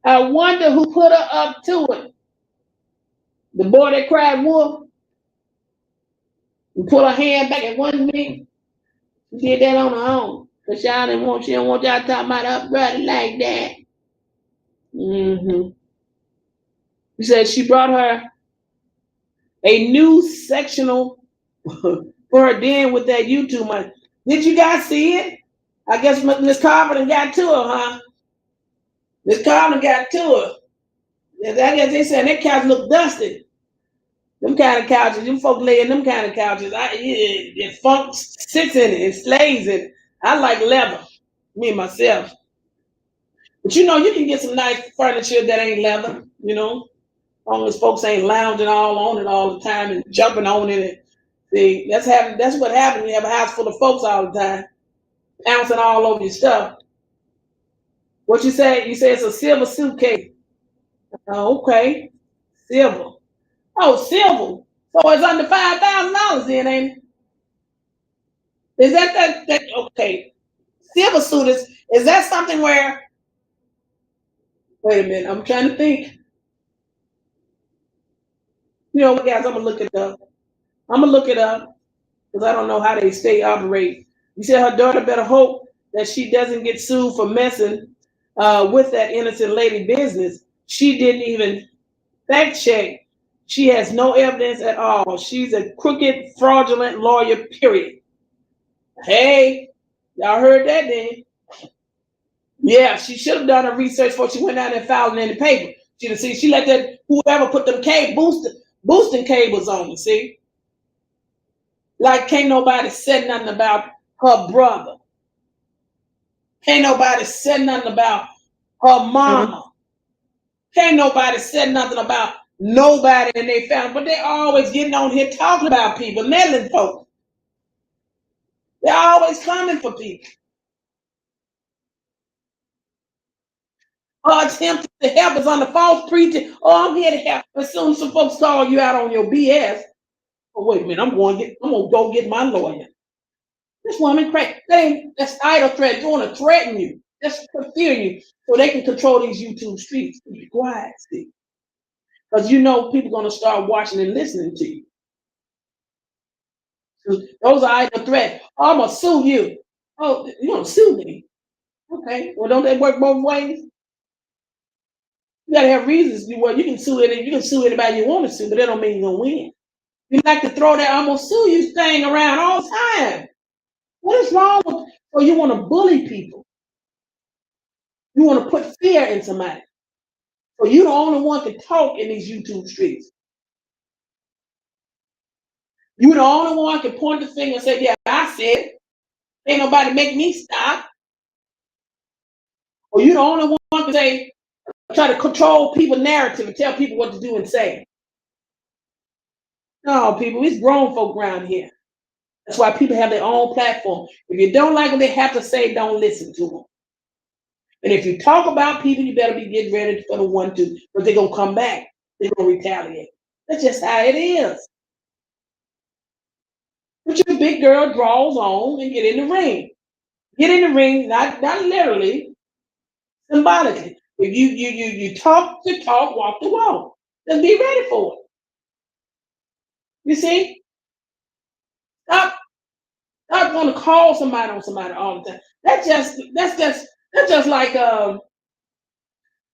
I wonder who put her up to it. The boy that cried wolf. And put her hand back at one minute. She did that on her own. Because she don't want y'all talking about her brother like that. Mm-hmm. She said she brought her a new sectional for her den with that YouTube money. Did you guys see it? I guess Miss Carpenter got to her, huh? Miss Carter got to her. I guess they said that couch look dusty. Them kind of couches, them folk lay in them kind of couches. It funk sits in it, it slays in it. I like leather, me and myself. But you know, you can get some nice furniture that ain't leather, you know. As long as folks ain't lounging all on it all the time and jumping on it. And see, that's what happens when you have a house full of folks all the time, bouncing all over your stuff. What you say? You say it's a silver suitcase. Oh, okay. Silver. Oh, silver. So it's under $5,000 then, ain't it? Is that okay? Silver suit is that something where? Wait a minute, I'm trying to think. You know what, guys? I'm gonna look it up. I'm gonna look it up because I don't know how they stay operate. You said her daughter better hope that she doesn't get sued for messing with that innocent lady business. She didn't even fact check. She has no evidence at all. She's a crooked, fraudulent lawyer, period. Hey, y'all heard that then? Yeah, she should have done her research before she went out and filed it in the paper. She let that whoever put them boosting cables on you, see? Like can't nobody say nothing about her brother. Can't nobody say nothing about her mama. Can't nobody say nothing about nobody in their family. But they always getting on here talking about people, meddling folks. They're always coming for people. Attempting to help us on the false preaching. Oh, I'm here to help. As soon as some folks call you out on your BS, oh wait a minute, I'm gonna go get my lawyer. This woman crazy. That's idle threat. They want to threaten you. That's to fear you, so they can control these YouTube streets. Be quiet, see, because you know people gonna start watching and listening to you. So those are idle threats. Oh, I'm gonna sue you. Oh, you gonna sue me? Okay. Well, don't they work both ways? You gotta have reasons. Well, you can sue it. You can sue anybody you want to sue, but that don't mean you're gonna win. You like to throw that "I'm gonna sue you" thing around all the time. What is wrong with? Or you want to bully people? You want to put fear in somebody? So you're the only one can talk in these YouTube streets. You're the only one can point the finger and say, "Yeah, I said it. Ain't nobody make me stop." Or you're the only one can say, try to control people's narrative and tell people what to do and say. No, people, it's grown folk around here. That's why people have their own platform. If you don't like what they have to say, don't listen to them. And if you talk about people, you better be getting ready for the 1-2, but they're gonna come back. They're gonna retaliate. That's just how it is. Put your big girl draws on and get in the ring. Get in the ring, not literally, symbolically. If you talk the talk, walk the walk. Just be ready for it. You see? Stop going to call somebody on somebody all the time. That's just like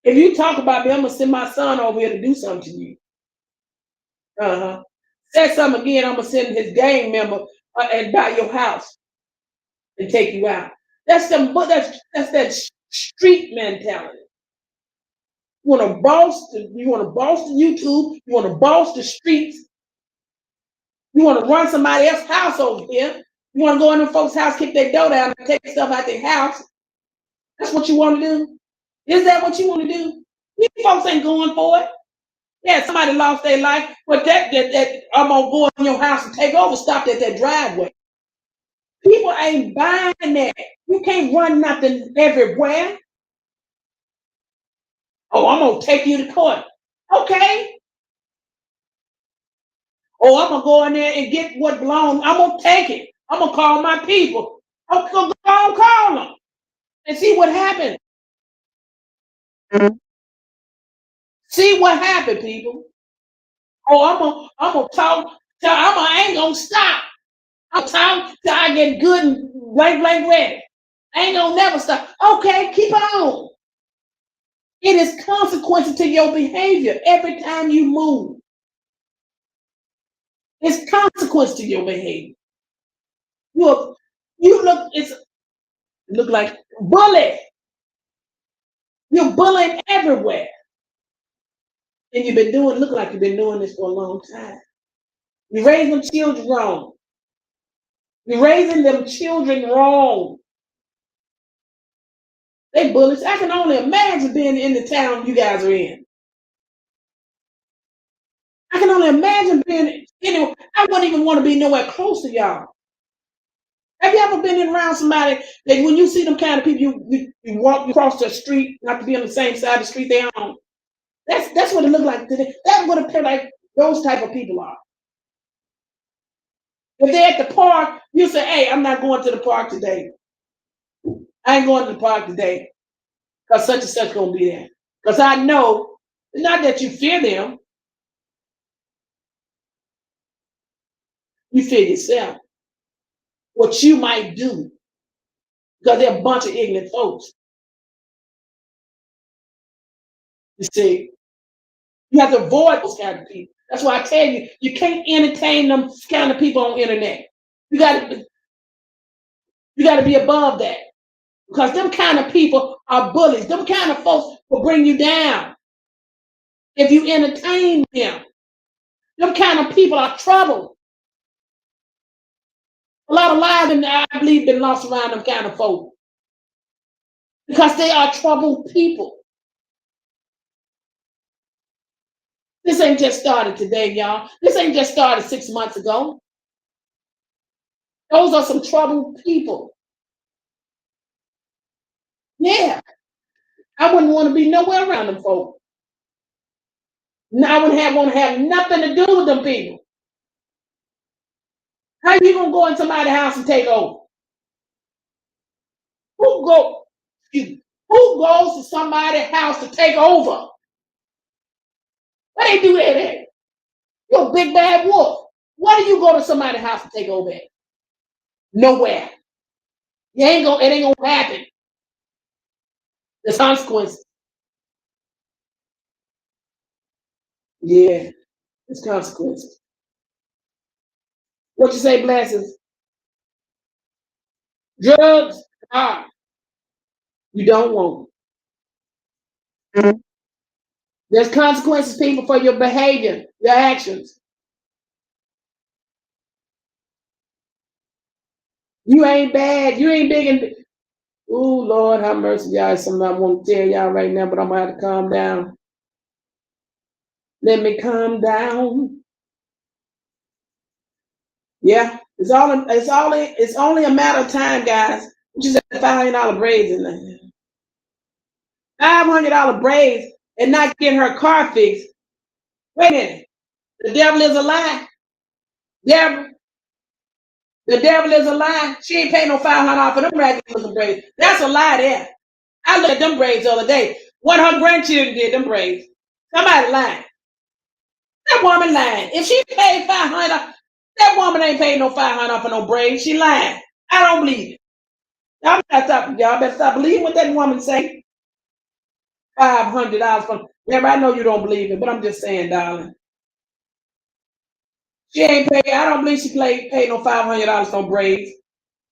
if you talk about me, I'm gonna send my son over here to do something to you. Say something again, I'm gonna send his gang member and buy your house and take you out. That's that street mentality. You want to boss the YouTube. You want to boss the streets. You want to run somebody else's house over here. You want to go in them folks' house, kick their door down, and take stuff out their house. That's what you want to do? Is that what you want to do? These folks ain't going for it. Yeah, somebody lost their life, but that I'm gonna go in your house and take over, stopped at that driveway. People ain't buying that. You can't run nothing everywhere. Oh, I'm gonna take you to court. Okay. Oh, I'm gonna go in there and get what belongs. I'm gonna take it. I'm gonna call my people. I'm gonna go call them and see what happened. See what happened, people. Oh, I'm gonna talk. I ain't gonna stop. I'm talking till I get good and blank ready. I ain't gonna never stop. Okay, keep on. It is consequences to your behavior every time you move. It's consequence to your behavior. You look like bully. You're bullying everywhere. And you've been doing, look like you've been doing this for a long time. You're raising them children wrong. You're raising them children wrong. They bullies. I can only imagine being in the town you guys are in. I can only imagine being anywhere. I wouldn't even want to be nowhere close to y'all. Have you ever been around somebody that when you see them kind of people, you walk across the street, not to be on the same side of the street they're on? That's what it looks like today. That's what it appears like those type of people are. If they're at the park, you say, hey, I'm not going to the park today. I ain't going to the park today because such and such going to be there. Because I know, not that you fear them, you fear yourself. What you might do. Because they're a bunch of ignorant folks. You see, you have to avoid those kind of people. That's why I tell you, you can't entertain them kind of people on the internet. You got to be above that. Because them kind of people are bullies. Them kind of folks will bring you down if you entertain them. Them kind of people are trouble. A lot of lives, I believe, been lost around them kind of folks. Because they are troubled people. This ain't just started today, y'all. This ain't just started 6 months ago. Those are some troubled people. Yeah. I wouldn't want to be nowhere around them folks. I wouldn't want to have nothing to do with them people. How you gonna go in somebody's house and take over? Who goes to somebody's house to take over? Why they do that at? You're a big bad wolf. Why do you go to somebody's house to take over at? Nowhere. It ain't gonna happen. There's consequences. Yeah, there's consequences. What you say, blessings? Drugs? You don't want them. There's consequences, people, for your behavior, your actions. You ain't bad. You ain't big and. Ooh, Lord, have mercy, y'all. Something I want to tell y'all right now, but I'm gonna have to calm down. Let me calm down. Yeah, it's only a matter of time, guys. What you said, $500 braids in there. $500 braids and not get her car fixed. Wait a minute. The devil is a lie. The devil is a lie. She ain't paying no $500 for them raggedy braids. That's a lie there. I looked at them braids the other day. One of her grandchildren did them braids. Somebody lying. That woman lying. If she paid $500, that woman ain't paying no $500 for no braids. She lying. I don't believe it. Y'all better stop believing what that woman say. $500 from. Yeah, I know you don't believe it, but I'm just saying, darling. She ain't paid. I don't believe she paid no $500 for braids.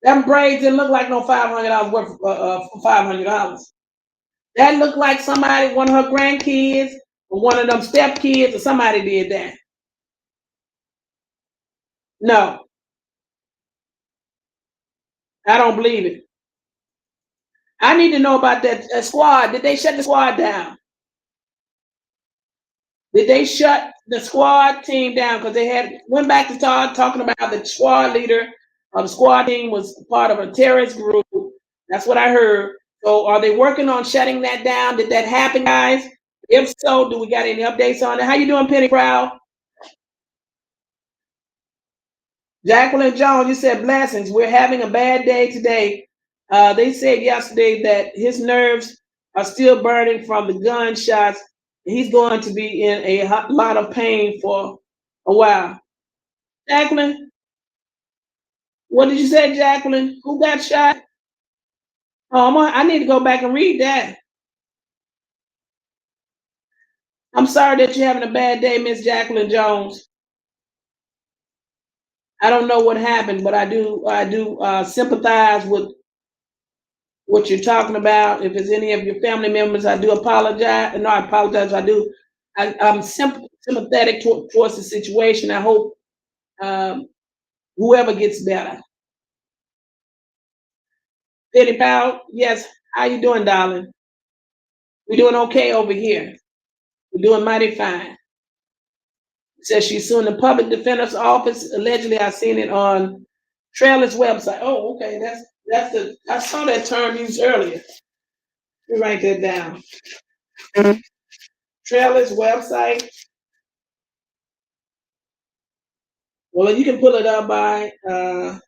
Them braids didn't look like no $500 worth for $500. That looked like somebody, one of her grandkids, or one of them stepkids, or somebody did that. No, I don't believe it. I need to know about that squad. Did they shut the squad down? Did they shut the squad team down? Because they went back to talking about the squad leader of the squad team was part of a terrorist group. That's what I heard. So are they working on shutting that down? Did that happen, guys? If so, do we got any updates on it? How you doing, Penny Crowd? Jacqueline Jones, you said blessings. We're having a bad day today. They said yesterday that his nerves are still burning from the gunshots. He's going to be in a lot of pain for a while. Jacqueline, what did you say, Jacqueline? Who got shot? Oh, I need to go back and read that. I'm sorry that you're having a bad day, Miss Jacqueline Jones. I don't know what happened, but I do sympathize with what you're talking about. If it's any of your family members, I do apologize. No, I apologize. I'm sympathetic towards the situation. I hope whoever gets better. Penny Powell, yes. How you doing, darling? We're doing okay over here. We're doing mighty fine. Says she's suing the public defender's office. Allegedly, I seen it on Trailer's website. Oh, okay. I saw that term used earlier. Let me write that down. Trailer's website. Well, you can pull it up by her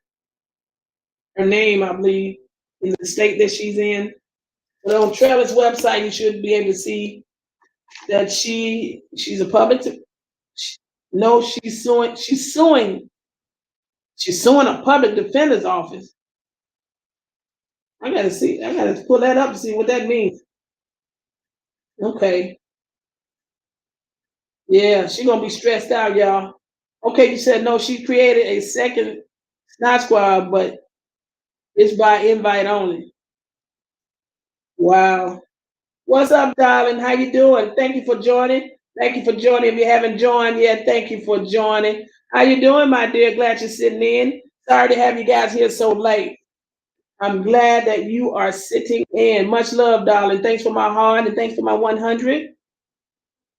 name, I believe, in the state that she's in. But on Trailer's website, you should be able to see that she's a public. No, she's suing a public defender's office. I gotta pull that up to see what that means. Okay. Yeah, she's gonna be stressed out, y'all. Okay, you said no, she created a second snot squad, but it's by invite only. Wow. What's up, darling? How you doing? Thank you for joining. Thank you for joining. If you haven't joined yet, thank you for joining. How you doing, my dear? Glad you're sitting in. Sorry to have you guys here so late. I'm glad that you are sitting in. Much love, darling. Thanks for my heart and thanks for my 100.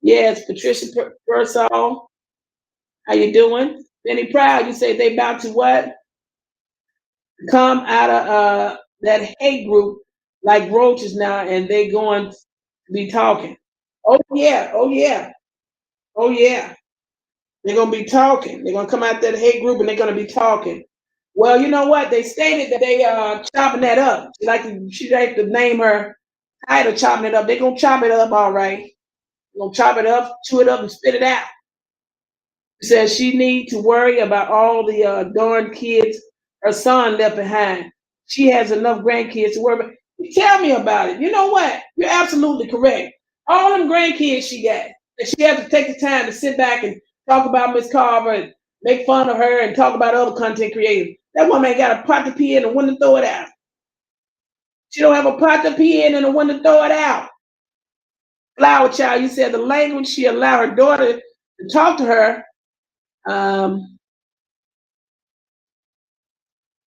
Yes, Patricia Persall. How you doing? Benny Proud, you say they about to what? Come out of that hate group like roaches now, and they going to be talking. Oh yeah, oh yeah, oh yeah. They're gonna be talking. They're gonna come out that hate group and they're gonna be talking. Well, you know what? They stated that they chopping that up. She like to name her title, chopping it up. They're gonna chop it up, all right. They're gonna chop it up, chew it up, and spit it out. She says she need to worry about all the darn kids her son left behind. She has enough grandkids to worry about. Tell me about it. You know what? You're absolutely correct. All them grandkids she got, and she has to take the time to sit back and talk about Miss Carver and make fun of her and talk about other content creators. That woman ain't got a pot to pee in and one to throw it out. She don't have a pot to pee in and a one to throw it out. Flower Child, you said the language she allowed her daughter to talk to her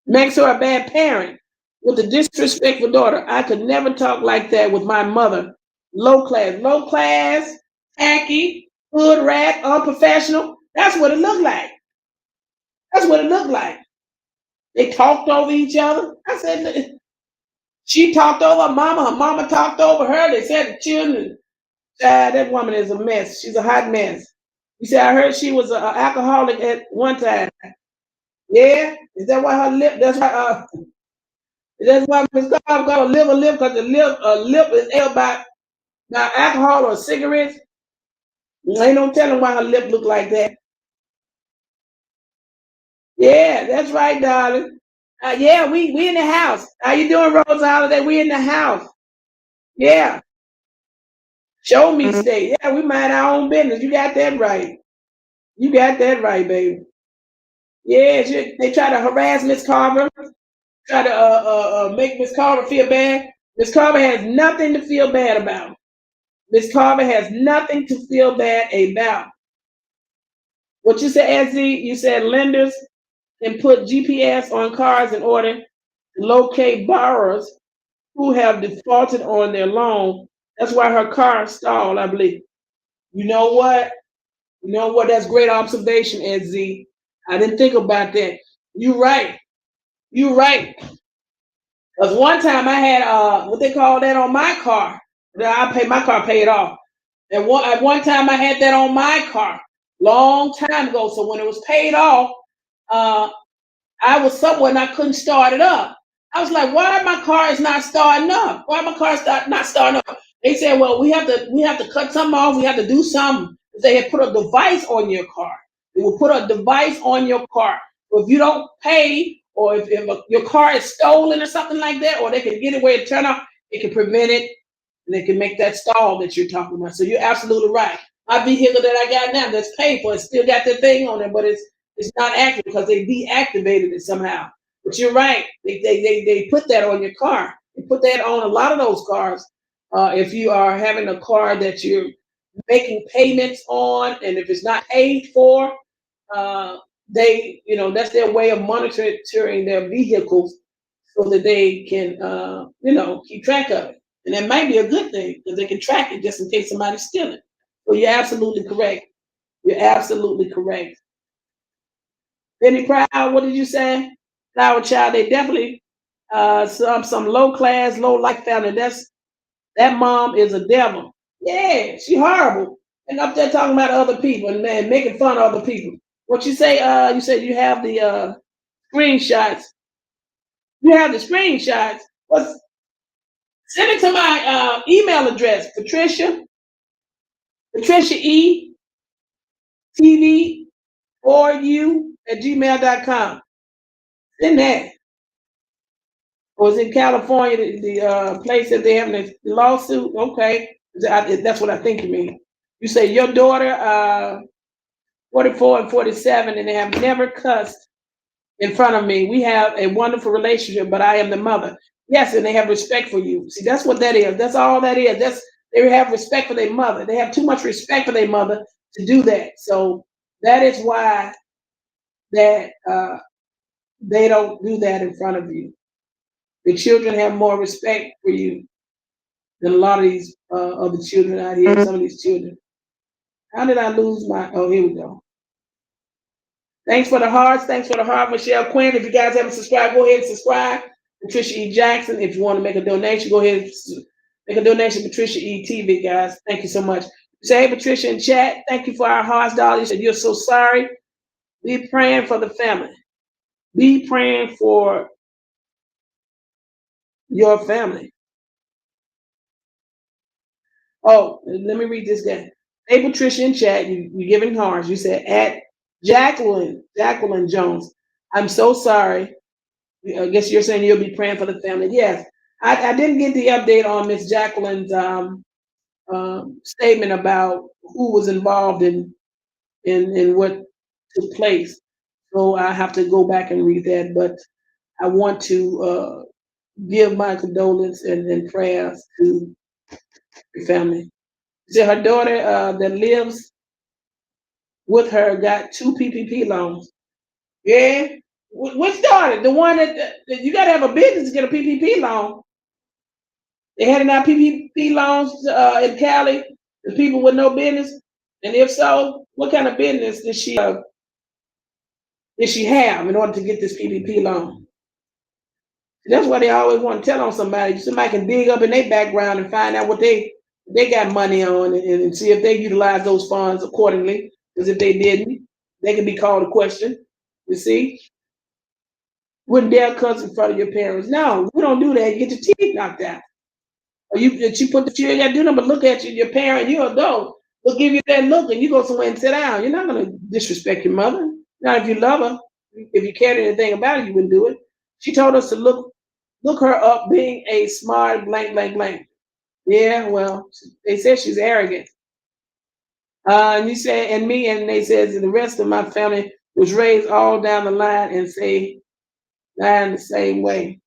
makes her a bad parent with a disrespectful daughter. I could never talk like that with my mother. Low class, tacky, hood rat, unprofessional. That's what it looked like. That's what it looked like. They talked over each other. I said, she talked over her mama talked over her. They said the children. That woman is a mess. She's a hot mess. You said, I heard she was an alcoholic at one time. Yeah? Is that why her lip, that's why Ms. Carver got a lip because the lip is held by alcohol or cigarettes? Ain't no telling why her lip look like that. Yeah, that's right, darling. Yeah, we in the house. How you doing, Rose Holiday? We in the house. Yeah. Show me state. Yeah, we mind our own business. You got that right. You got that right, baby. Yeah, they try to harass Miss Carver, try to make Miss Carver feel bad. Miss Carver has nothing to feel bad about. Miss Carver has nothing to feel bad about. What you said, SZ, you said lenders can put GPS on cars in order to locate borrowers who have defaulted on their loan. That's why her car stalled, I believe. You know what? You know what? That's great observation, SZ. I didn't think about that. You're right. You're right. Because one time I had what they call that on my car. I paid my car paid off. And at one time I had that on my car, long time ago. So when it was paid off, I was somewhere and I couldn't start it up. I was like, why my car is not starting up? Why my car not starting up? They said, well, we have to cut something off. We have to do something. They had put a device on your car. They will put a device on your car. So if you don't pay, or if your car is stolen or something like that, or they can get it where it turn off, it can prevent it, and they can make that stall that you're talking about. So you're absolutely right. My vehicle that I got now that's paid for, it still got that thing on it, but it's not active because they deactivated it somehow. But you're right. They put that on your car. You put that on a lot of those cars. If you are having a car that you're making payments on, and if it's not paid for, uh, they, that's their way of monitoring their vehicles so that they can, keep track of it. And that might be a good thing because they can track it just in case somebody's stealing. So you're absolutely correct. You're absolutely correct. Penny Proud, what did you say? Flower Child, they definitely some low class, low life family. That mom is a devil. Yeah, she horrible. And up there talking about other people and man, making fun of other people. What you say? You said you have the screenshots. You have the screenshots. What's Send it to my email address, PatriciaE-TV for you at gmail.com. Send that. Or is in California, the place that they having a lawsuit? Okay. That's what I think you mean. You say your daughter, 44 and 47, and they have never cussed in front of me. We have a wonderful relationship, but I am the mother. Yes, and they have respect for you. See, that's what that is. That's all that is. They have respect for their mother. They have too much respect for their mother to do that. So that is why that they don't do that in front of you. The children have more respect for you than a lot of these other children out here. Some of these children. How did I lose my? Oh, here we go. Thanks for the hearts. Thanks for the heart, Michelle Quinn. If you guys haven't subscribed, go ahead and subscribe. Patricia E. Jackson. If you want to make a donation, go ahead and make a donation. PatriciaE-TV, guys. Thank you so much. Say, hey, Patricia in chat. Thank you for our hearts, darling. You said you're so sorry. Be praying for the family. Be praying for your family. Oh, let me read this guy. Hey, Patricia in chat. You're giving hearts. You said at Jacqueline Jones. I'm so sorry. I guess you're saying you'll be praying for the family. Yes, I didn't get the update on Miss Jacqueline's statement about who was involved in what took place. So I have to go back and read that. But I want to give my condolence and prayers to the family. She said her daughter that lives with her got 2 PPP loans. Yeah. Which daughter? The one that you got to have a business to get a PPP loan. They handing out PPP loans in Cali to people with no business. And if so, what kind of business did she have in order to get this PPP loan? That's why they always want to tell on somebody. Somebody can dig up in their background and find out what they got money on and see if they utilize those funds accordingly. Because if they didn't, they can be called a question. You see? Wouldn't dare cuss in front of your parents. No, we don't do that. You get your teeth knocked out. Or you ain't got to do nothing but look at your parent, you're an adult. They'll give you that look and you go somewhere and sit down. You're not going to disrespect your mother. Not if you love her. If you cared anything about her, you wouldn't do it. She told us to look her up being a smart blank, blank, blank. Yeah, well, they said she's arrogant. And you said, and me, and they said the rest of my family was raised all down the line and say, line the same way.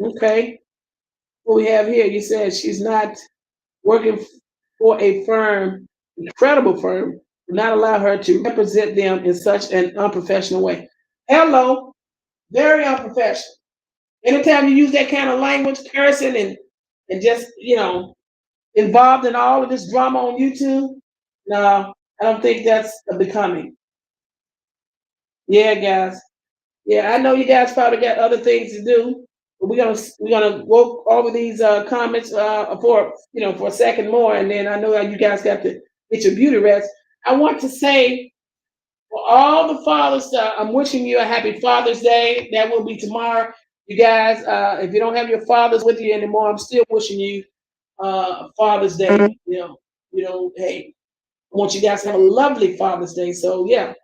Okay. What we have here, you said she's not working for a firm, incredible firm, do not allow her to represent them in such an unprofessional way. Hello, very unprofessional. Anytime you use that kind of language, cursing and just, involved in all of this drama on YouTube, no, I don't think that's becoming. Yeah, guys. Yeah, I know you guys probably got other things to do. But we're gonna go over these comments for a second more, and then I know you guys got to get your beauty rest. I want to say for all the fathers, I'm wishing you a happy Father's Day. That will be tomorrow. You guys, if you don't have your fathers with you anymore, I'm still wishing you Father's Day. Hey, I want you guys to have a lovely Father's Day. So yeah,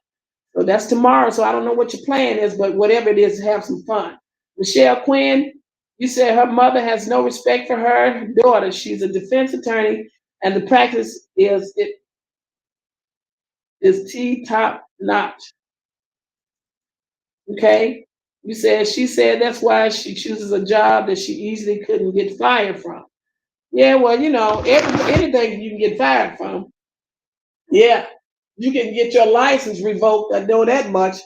so that's tomorrow. So I don't know what your plan is, but whatever it is, have some fun. Michelle Quinn, you said her mother has no respect for her daughter. She's a defense attorney, and the practice is top notch. Okay, She said that's why she chooses a job that she easily couldn't get fired from. Yeah, well, anything you can get fired from. Yeah, you can get your license revoked. I know that much.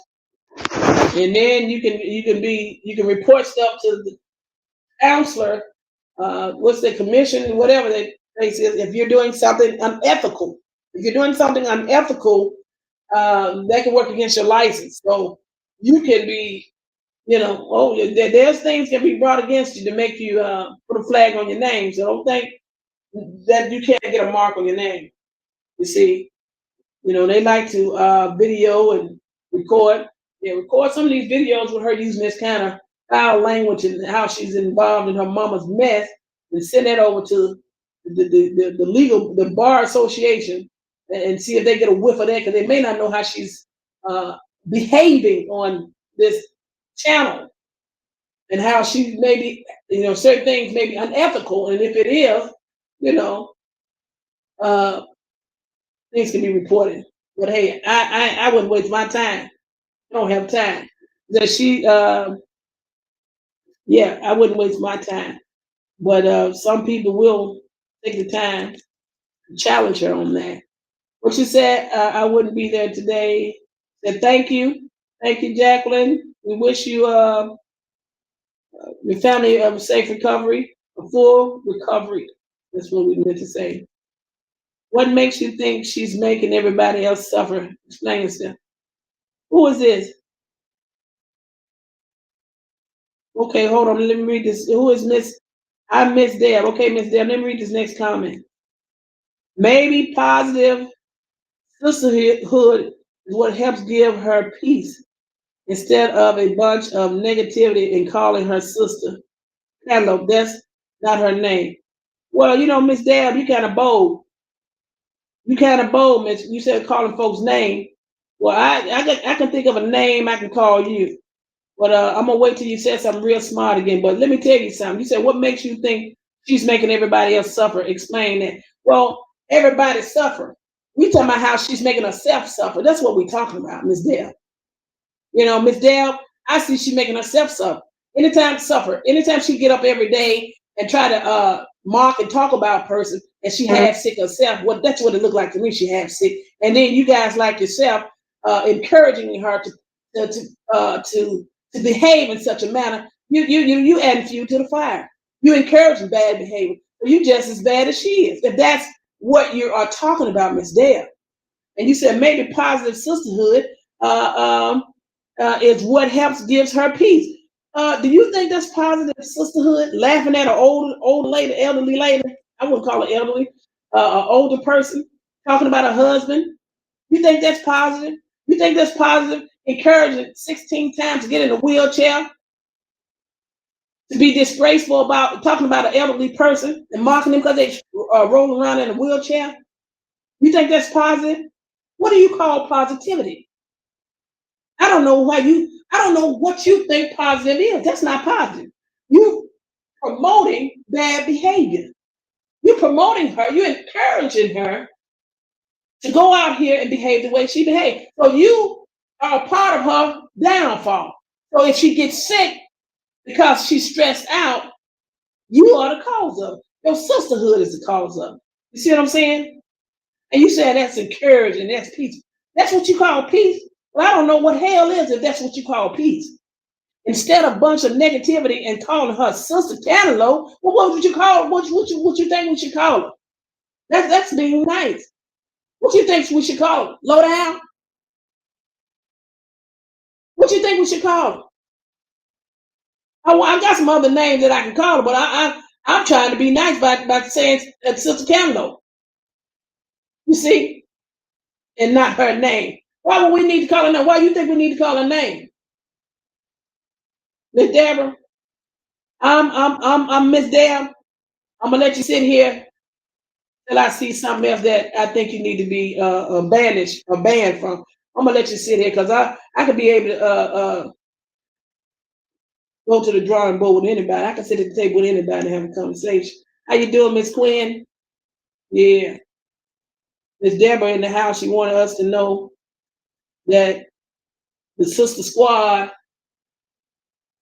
And then you can report stuff to the counselor. What's the commission? Whatever they say. If you're doing something unethical, that can work against your license. So you can be, there's things can be brought against you to make you put a flag on your name. So don't think that you can't get a mark on your name. You see, they like to video and record. Yeah, record some of these videos with her using this kind of foul language and how she's involved in her mama's mess, and send that over to the bar association and see if they get a whiff of that, because they may not know how she's behaving on this channel and how she maybe, certain things may be unethical, and if it is, uh, things can be reported. But hey, I wouldn't waste my time. I don't have time. That she, yeah, I wouldn't waste my time. But some people will take the time to challenge her on that. What you said, I wouldn't be there today. Said thank you, Jacqueline. We wish you your family a safe recovery, a full recovery. That's what we meant to say. What makes you think she's making everybody else suffer? Explain yourself. Who is this? Okay, hold on. Let me read this. Who is Miss? I'm Miss Deb. Okay, Miss Deb. Let me read this next comment. Maybe positive sisterhood is what helps give her peace instead of a bunch of negativity and calling her sister. Hello, that's not her name. Well, Miss Deb, you kind of bold. Miss. You said calling folks' name. Well, I can think of a name I can call you. But I'm gonna wait till you said something real smart again. But let me tell you something. You said, what makes you think she's making everybody else suffer? Explain that. Well, everybody suffer. We talking about how she's making herself suffer. That's what we're talking about, Miss Dale. Miss Dale, I see she making herself suffer. Anytime she get up every day and try to mark and talk about a person, and she half sick herself. Well, that's what it looked like to me. She half sick, and then you guys like yourself encouraging her to behave in such a manner. You adding fuel to the fire. You encouraging bad behavior. You just as bad as she is. If that's what you are talking about, Miss Dale. And you said maybe positive sisterhood is what helps gives her peace. Do you think that's positive sisterhood? Laughing at an old lady, elderly lady. I wouldn't call her elderly. An older person talking about a husband. You think that's positive? You think that's positive? Encouraging 16 times to get in a wheelchair, to be disgraceful about talking about an elderly person and mocking them because they rolling around in a wheelchair. You think that's positive? What do you call positivity? I don't know what you think positive is. That's not positive. You promoting bad behavior. You're promoting her. You're encouraging her to go out here and behave the way she behaved. So you are a part of her downfall. So if she gets sick because she's stressed out, you are the cause of it. Your sisterhood is the cause of it. You see what I'm saying? And you said that's encouraging, that's peace. That's what you call peace? Well, I don't know what hell is if that's what you call peace. Instead of a bunch of negativity and calling her sister Cantaloupe, well, what would you call her? What you think we should call her? That's being nice. What you think we should call her? Low down? What you think we should call her? I got some other names that I can call her, but I'm trying to be nice by saying Sister Cantaloupe. You see? And not her name. Why would we need to call her name? Why do you think we need to call her name? Miss Deborah, I'm Miss Deb. I'm gonna let you sit here till I see something else that I think you need to be banished or banned from. I'm gonna let you sit here because I could be able to go to the drawing board with anybody. I can sit at the table with anybody and have a conversation. How you doing, Miss Quinn? Yeah. Miss Deborah in the house, she wanted us to know that the sister squad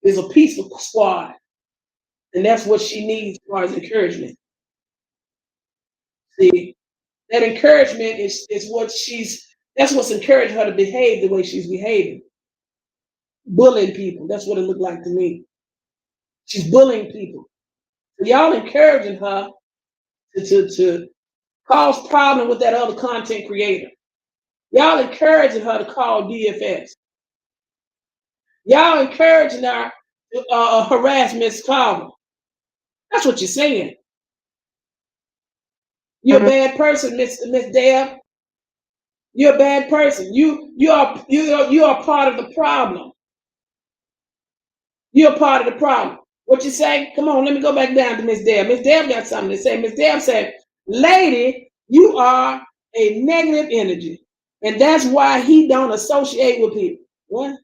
is a peaceful squad. And that's what she needs as far as encouragement. See, that encouragement is that's what's encouraging her to behave the way she's behaving. Bullying people. That's what it looked like to me. She's bullying people. So y'all encouraging her to cause problem with that other content creator. Y'all encouraging her to call DFS. Y'all encouraging her to harass Miss Carver. That's what you're saying. You're a bad person, Miss Deb. You're a bad person. You are part of the problem. You're a part of the problem. What you say? Come on, let me go back down to Miss Deb. Miss Deb got something to say. Miss Deb said, "Lady, you are a negative energy, and that's why he don't associate with people." What?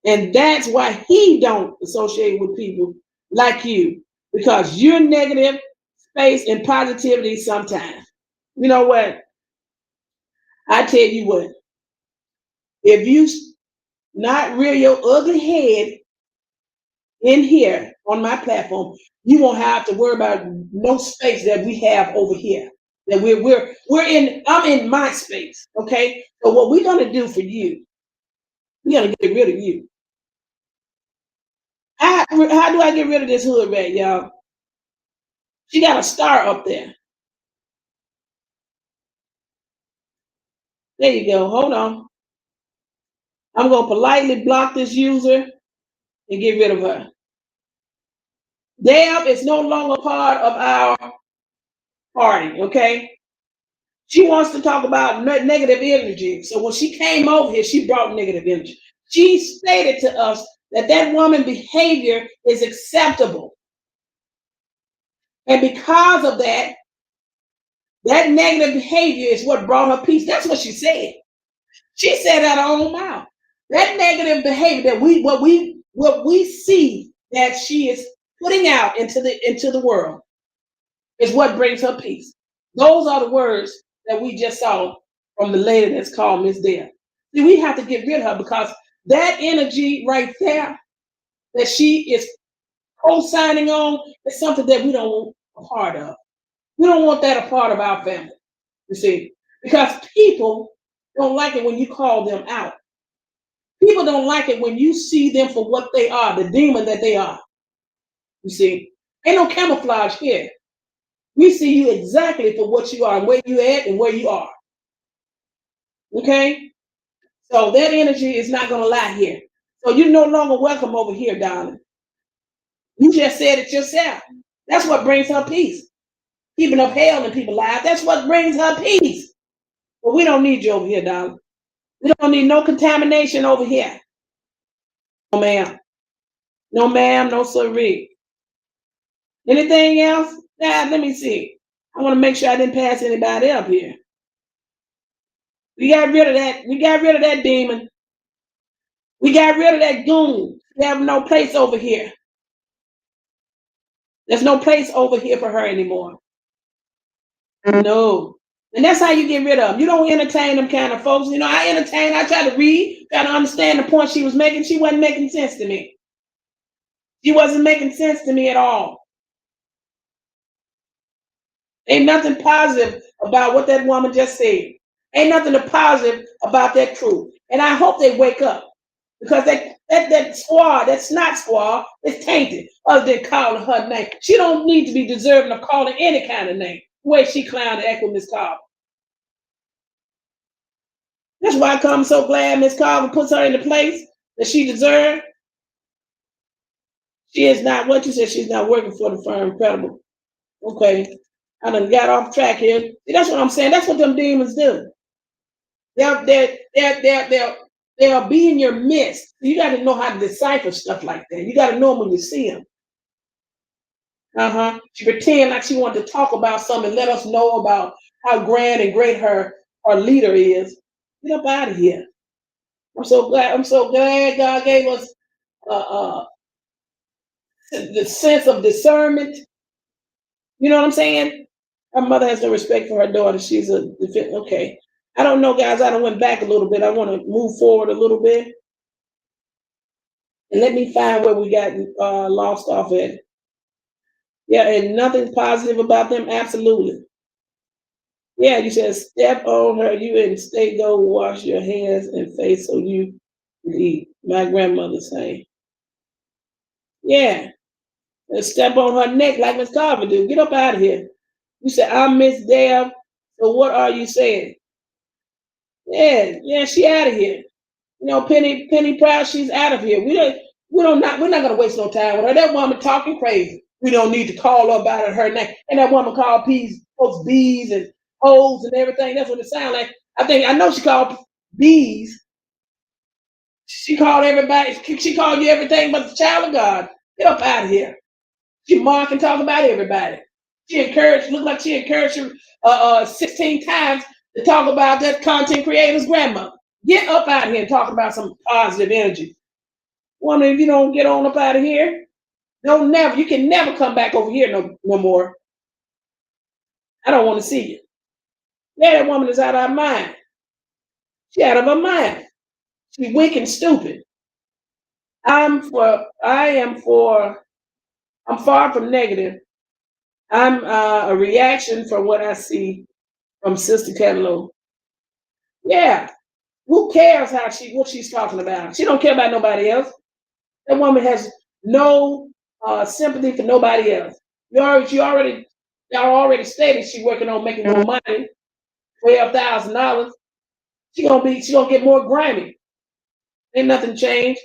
And that's why he don't associate with people like you, because you're negative, space, and positivity sometimes. You know what? I tell you what, if you not rear your ugly head in here on my platform, you won't have to worry about no space that we have over here. That I'm in my space, okay? So what we're gonna do for you, we're gonna get rid of you. How do I get rid of this hood rat, y'all? She got a star up there. There you go. Hold on. I'm gonna politely block this user and get rid of her. Deb is no longer part of our party, okay? She wants to talk about negative energy. So when she came over here, she brought negative energy. She stated to us that woman behavior is acceptable. And because of that negative behavior is what brought her peace. That's what she said. She said out of her own mouth. That negative behavior that what we see that she is putting out into the world is what brings her peace. Those are the words that we just saw from the lady that's called Miss Deb. See, we have to get rid of her because that energy right there that she is co-signing on is something that we don't want a part of. We don't want that a part of our family, you see, because people don't like it when you call them out. People don't like it when you see them for what they are, the demon that they are. You see, ain't no camouflage here. We see you exactly for what you are, and where you at and where you are. Okay? So that energy is not going to lie here. So you're no longer welcome over here, darling. You just said it yourself. That's what brings her peace. Keeping up hell in people's lives, that's what brings her peace. But we don't need you over here, darling. We don't need no contamination over here. No, ma'am. No, ma'am. No, sirree. Anything else? Nah, let me see. I want to make sure I didn't pass anybody up here. We got rid of that. We got rid of that demon. We got rid of that goon. We have no place over here. There's no place over here for her anymore. No. And that's how you get rid of them. You don't entertain them kind of folks. You know, I try to read, try to understand the point she was making. She wasn't making sense to me. She wasn't making sense to me at all. Ain't nothing positive about what that woman just said. Ain't nothing positive about that truth. And I hope they wake up. Because that squad, that snot squad, is tainted. Other than calling her name. She don't need to be deserving of calling any kind of name. The way she clowned to act with Miss Carver. That's why I'm so glad Miss Carver puts her in the place that she deserves. She is not what you said. She's not working for the firm. Incredible. Okay. I done got off track here. See, that's what I'm saying. That's what them demons do. They'll be in your midst. You got to know how to decipher stuff like that. You got to know them when you see them. She pretend like she wanted to talk about something and let us know about how grand and great her leader is. Get up out of here. I'm so glad God gave us the sense of discernment. You know what I'm saying? Her mother has no respect for her daughter. She's okay. I don't know, guys. I done went back a little bit. I want to move forward a little bit. And let me find where we got lost off at. Yeah, and nothing positive about them. Absolutely. Yeah, you said step on her. You and stay, go wash your hands and face so you can eat. My grandmother saying. Yeah, and step on her neck like Miss Carver do. Get up out of here. You said I'm Miss Deb. So what are you saying? Yeah, she out of here. You know, Penny Proud, she's out of here. We're not gonna waste no time with her. That woman talking crazy. We don't need to call her about her name. And that woman called folks bees and hoes and everything. That's what it sounds like. I know she called bees. She called everybody, she called you everything but the child of God. Get up out of here. She mark and talk about everybody. Looked like she encouraged you 16 times to talk about that content creator's grandmother. Get up out of here and talk about some positive energy. Woman, if you don't get on up out of here, you can never come back over here no more. I don't want to see you. Yeah, that woman is out of her mind. She out of her mind. She's weak and stupid. I'm far from negative. I'm a reaction from what I see from Sister Cantaloupe. Yeah. Who cares what she's talking about? She don't care about nobody else. That woman has no sympathy for nobody else. Y'all already stated she's working on making more money, $12,000. She gonna get more grimy. Ain't nothing changed.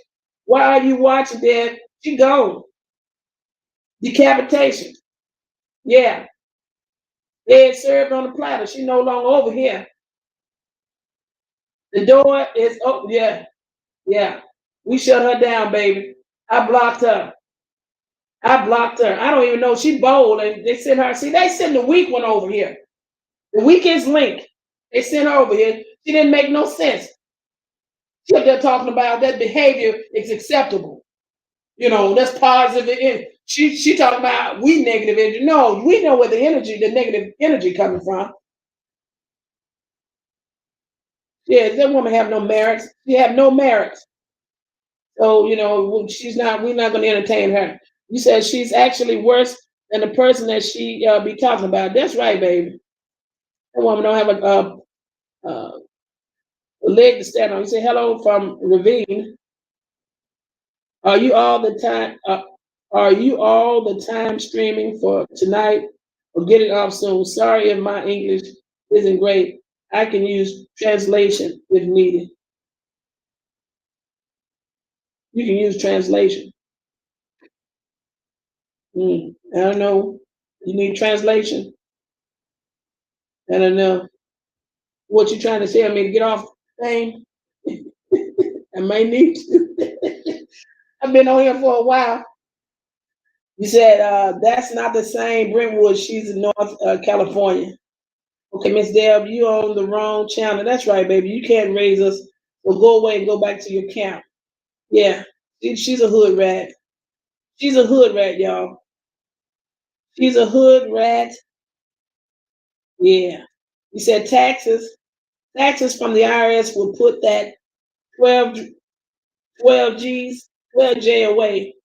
Why are you watching that? She gone. Decapitation. Yeah. Head served on the platter. She no longer over here. The door is open. Yeah. We shut her down, baby. I blocked her. I don't even know. She bold, and they sent her. See, they sent the weak one over here. The weakest link. They sent her over here. She didn't make no sense. She up there talking about that behavior is acceptable. You know, that's positive. She talking about we negative energy. No, we know where the negative energy coming from. Yeah, that woman have no merits. She have no merits. So, you know, we're not going to entertain her. You said she's actually worse than the person that she be talking about. That's right, baby. That woman don't have a leg to stand on. You say hello from Ravine. Are you all the time? Are you all the time streaming for tonight or getting off soon? Sorry if my English isn't great. I can use translation if needed. You can use translation. I don't know. You need translation. I don't know. What you trying to tell me to get off the thing? I may need to. I've been on here for a while. You said that's not the same Brentwood. She's in North California. Okay, Miss Deb, you on the wrong channel. That's right, baby. You can't raise us. So go away and go back to your camp. Yeah, she's a hood rat. She's a hood rat, y'all. She's a hood rat. Yeah. You said taxes. Taxes from the IRS will put that 12 G's, 12J away,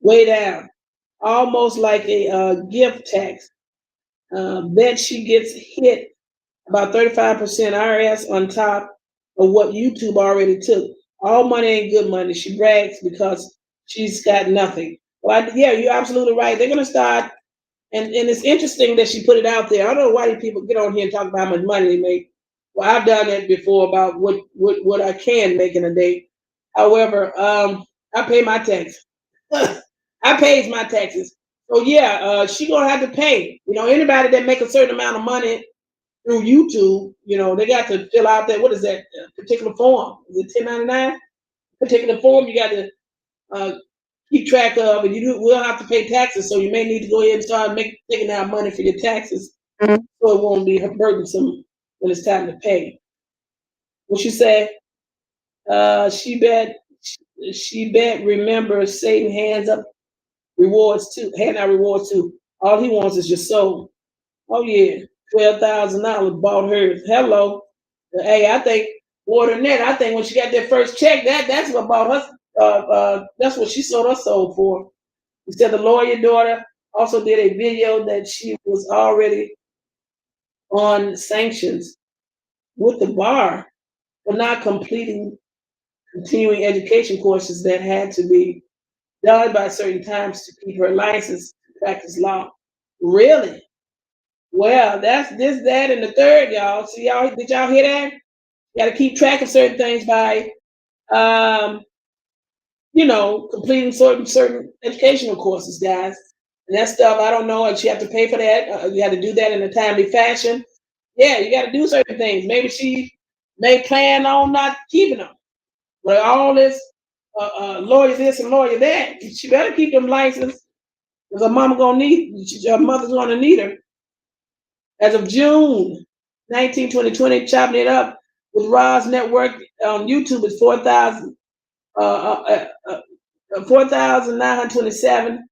way down. Almost like a gift tax. Bet she gets hit about 35% IRS on top of what YouTube already took. All money ain't good money. She brags because she's got nothing. Well, yeah, you're absolutely right. They're going to start, and it's interesting that she put it out there. I don't know why people get on here and talk about how much money they make. Well, I've done that before about what I can make in a day. However, I pay my tax. I pays my taxes. So yeah, she gonna have to pay. You know, anybody that make a certain amount of money through YouTube, you know, they got to fill out that, what is that particular form? Is it 1099? Particular form you got to keep track of, and you will have to pay taxes. So you may need to go ahead and start taking out money for your taxes, so it won't be burdensome when it's time to pay. What you say? She bet. Remember, Satan hands up rewards too. Hand out rewards too. All he wants is your soul. Oh yeah, $12,000 bought hers. Hello. Hey, I think more than that. I think when she got that first check, that's what bought her That's what she sold her soul for. She said the lawyer daughter also did a video that she was already on sanctions with the bar for not completing continuing education courses that had to be done by certain times to keep her license to practice law. Really? Well, that's this, that, and the third, y'all. See, y'all, did y'all hear that? You got to keep track of certain things by, um, completing certain educational courses, guys. And that stuff, I don't know if you have to pay for that. You have to do that in a timely fashion. Yeah, you got to do certain things. Maybe she may plan on not keeping them. But all this lawyer this and lawyer that, she better keep them licensed because her mother's gonna need her. As of June 19, 2020, chopping it up with Ra's network on YouTube is 4,927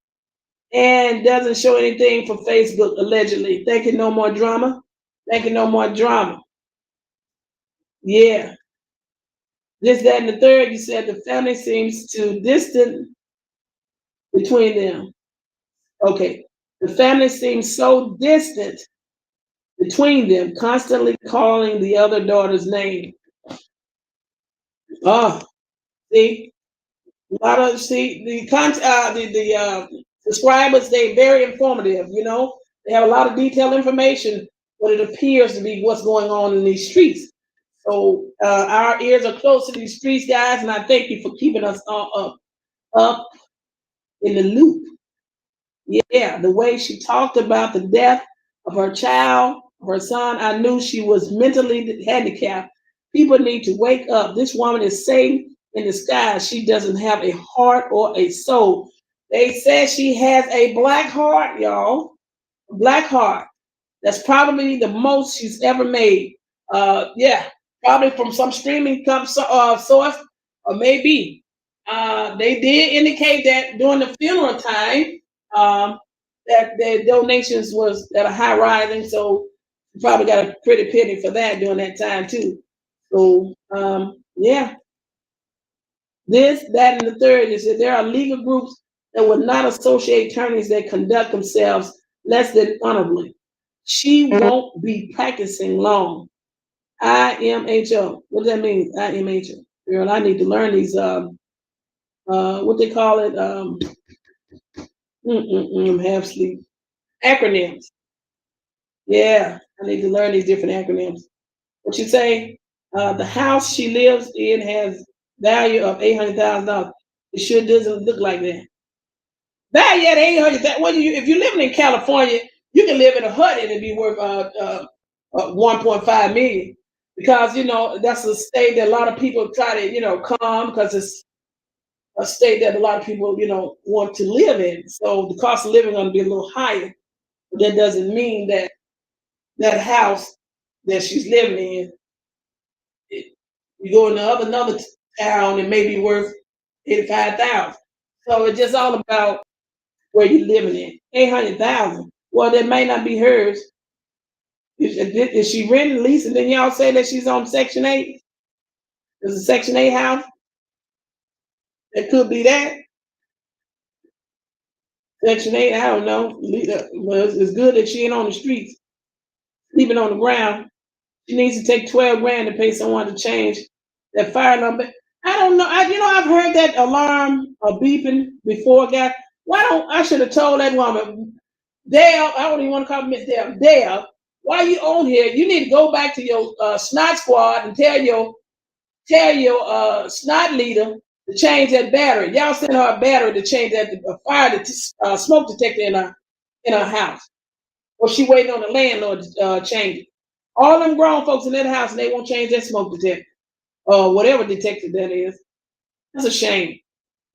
and doesn't show anything for Facebook allegedly. Thinking no more drama. Thinking no more drama. Yeah. This, that, and the third, you said the family seems too distant between them. Okay. The family seems so distant between them, constantly calling the other daughter's name. Oh, see, a lot of the subscribers, they very informative. They have a lot of detailed information, but it appears to be what's going on in these streets. So our ears are close to these streets, guys, and I thank you for keeping us up in the loop. Yeah, the way she talked about the death of her child, her son, I knew she was mentally handicapped. People need to wake up. This woman is Satan in disguise. She doesn't have a heart or a soul. They said she has a black heart, y'all. Black heart. That's probably the most she's ever made. Yeah, probably from some streaming source, or maybe. They did indicate that during the funeral time, that the donations was at a high rising, so you probably got a pretty penny for that during that time too. So yeah, this, that, and the third is that there are legal groups that would not associate attorneys that conduct themselves less than honorably. She won't be practicing long. IMHO. What does that mean? IMHO. Girl, I need to learn these what they call it. I'm half asleep. Acronyms. Yeah, I need to learn these different acronyms. What you say? The house she lives in has value of $800,000. It sure doesn't look like that. Value at 800,000. Well, if you're living in California, you can live in a hut and it'd be worth 1.5 million, because that's a state that a lot of people try to come, because it's a state that a lot of people want to live in. So the cost of living is going to be a little higher. But that doesn't mean that that house that she's living in, you go in another town, it may be worth 85,000. So it's just all about where you're living in. 800,000. Well, that may not be hers. Is she renting, leasing? Then y'all say that she's on Section 8? There's a Section 8 house. It could be that. Section 8, I don't know. Well, it's good that she ain't on the streets, sleeping on the ground. She needs to take 12 grand to pay someone to change that fire number. I don't know. I've heard that alarm beeping before, guys. I should have told that woman, Dale, I don't even want to call Miss Dale. Dale, why you on here? You need to go back to your snot squad and tell your snot leader to change that battery. Y'all send her a battery to change that smoke detector in her house. Or she waiting on the landlord to change it. All them grown folks in that house, and they won't change that smoke detector. Or whatever detector that is. That's a shame.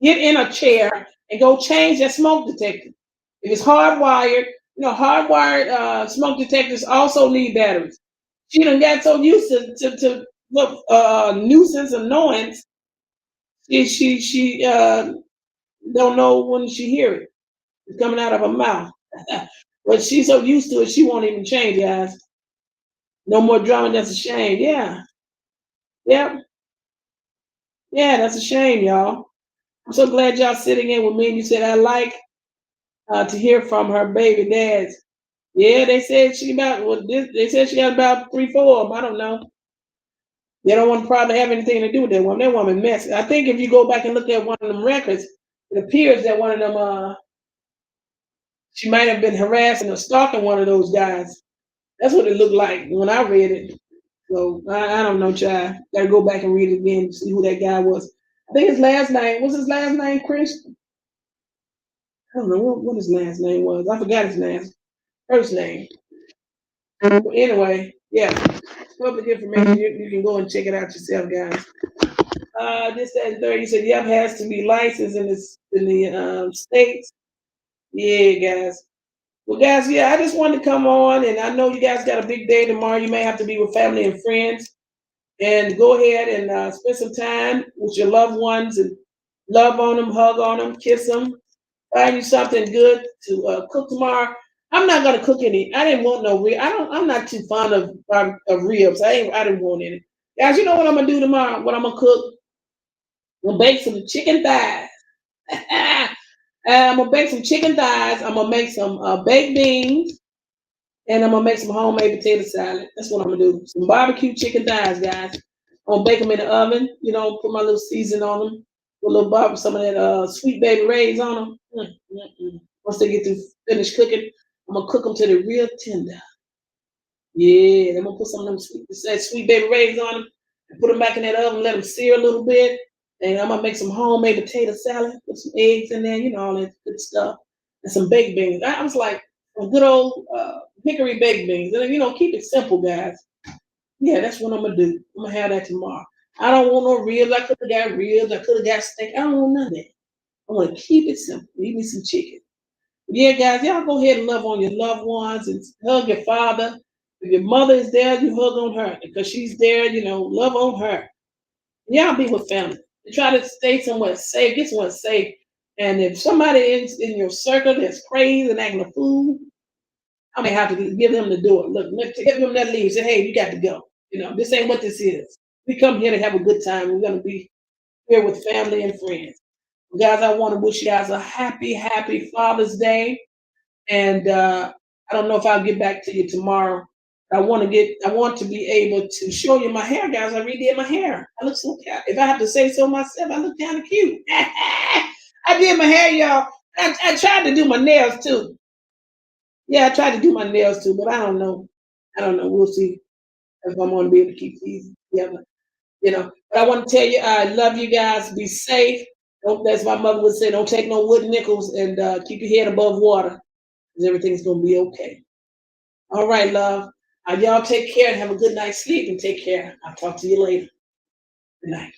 Get in a chair and go change that smoke detector. If it's hardwired, hardwired smoke detectors also need batteries. She done got so used to nuisance, annoyance. She don't know when she hear it. It's coming out of her mouth. But she's so used to it, she won't even change, guys. No more drama. That's a shame. Yeah. Yep. Yeah, that's a shame, y'all. I'm so glad y'all sitting in with me. And you said I like to hear from her baby dads. Yeah, they said she about well, they said she got about 3, 4 of them. I don't know. They don't want to probably have anything to do with that woman. That woman messy. I think if you go back and look at one of them records, it appears that one of them she might have been harassing or stalking one of those guys. That's what it looked like when I read it. So I don't know, child. Gotta go back and read it again to see who that guy was. I think his last name was his last name Chris. I don't know what his last name was. I forgot his last first name. But anyway, yeah, public information. You can go and check it out yourself, guys. This that and third. You said yep has to be licensed in the states. Yeah, guys. Well, guys, yeah, I just wanted to come on, and I know you guys got a big day tomorrow. You may have to be with family and friends, and go ahead and spend some time with your loved ones and love on them, hug on them, kiss them. Find you something good to cook tomorrow. I'm not gonna cook any. I didn't want no rib. I don't. I'm not too fond of ribs. I didn't want any. Guys, you know what I'm gonna do tomorrow? What I'm gonna cook? I'm gonna bake some chicken thighs. I'm gonna bake some chicken thighs. I'm gonna make some baked beans, and I'm gonna make some homemade potato salad. That's what I'm gonna do. Some barbecue chicken thighs, guys. I'm gonna bake them in the oven. You know, put my little season on them. Put a little some of that sweet baby rays on them. Once they get to finish cooking, I'm gonna cook them till they're real tender. Yeah, I'm gonna put some of them sweet baby rays on them and put them back in that oven, let them sear a little bit. And I'm gonna make some homemade potato salad, put some eggs in there, you know, all that good stuff, and some baked beans. I was like, some good old hickory baked beans. And you know, keep it simple, guys. Yeah, that's what I'm gonna do. I'm gonna have that tomorrow. I don't want no ribs. I could have got ribs. I could have got steak. I don't want none of that. I want to keep it simple. Leave me some chicken. Yeah, guys, y'all go ahead and love on your loved ones and hug your father. If your mother is there, you hug on her because she's there. You know, love on her. Y'all be with family. And try to stay somewhere safe. Get somewhere safe. And if somebody is in your circle that's crazy and acting a fool, I may have to give them the door. Look, give them that leave. Say, hey, you got to go. You know, this ain't what this is. We come here to have a good time. We're gonna be here with family and friends. Guys, I want to wish you guys a happy, happy Father's Day. And I don't know if I'll get back to you tomorrow. I want to be able to show you my hair, guys. I redid my hair. I look so cute. If I have to say so myself, I look kind of cute. I did my hair, y'all. I tried to do my nails too. Yeah, I tried to do my nails too, but I don't know. I don't know. We'll see if I'm going to be able to keep these together. You know, but I want to tell you, I love you guys. Be safe. Don't, as my mother would say, don't take no wooden nickels and keep your head above water because everything's going to be okay. All right, love. Y'all take care and have a good night's sleep and take care. I'll talk to you later. Good night.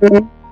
Mhm.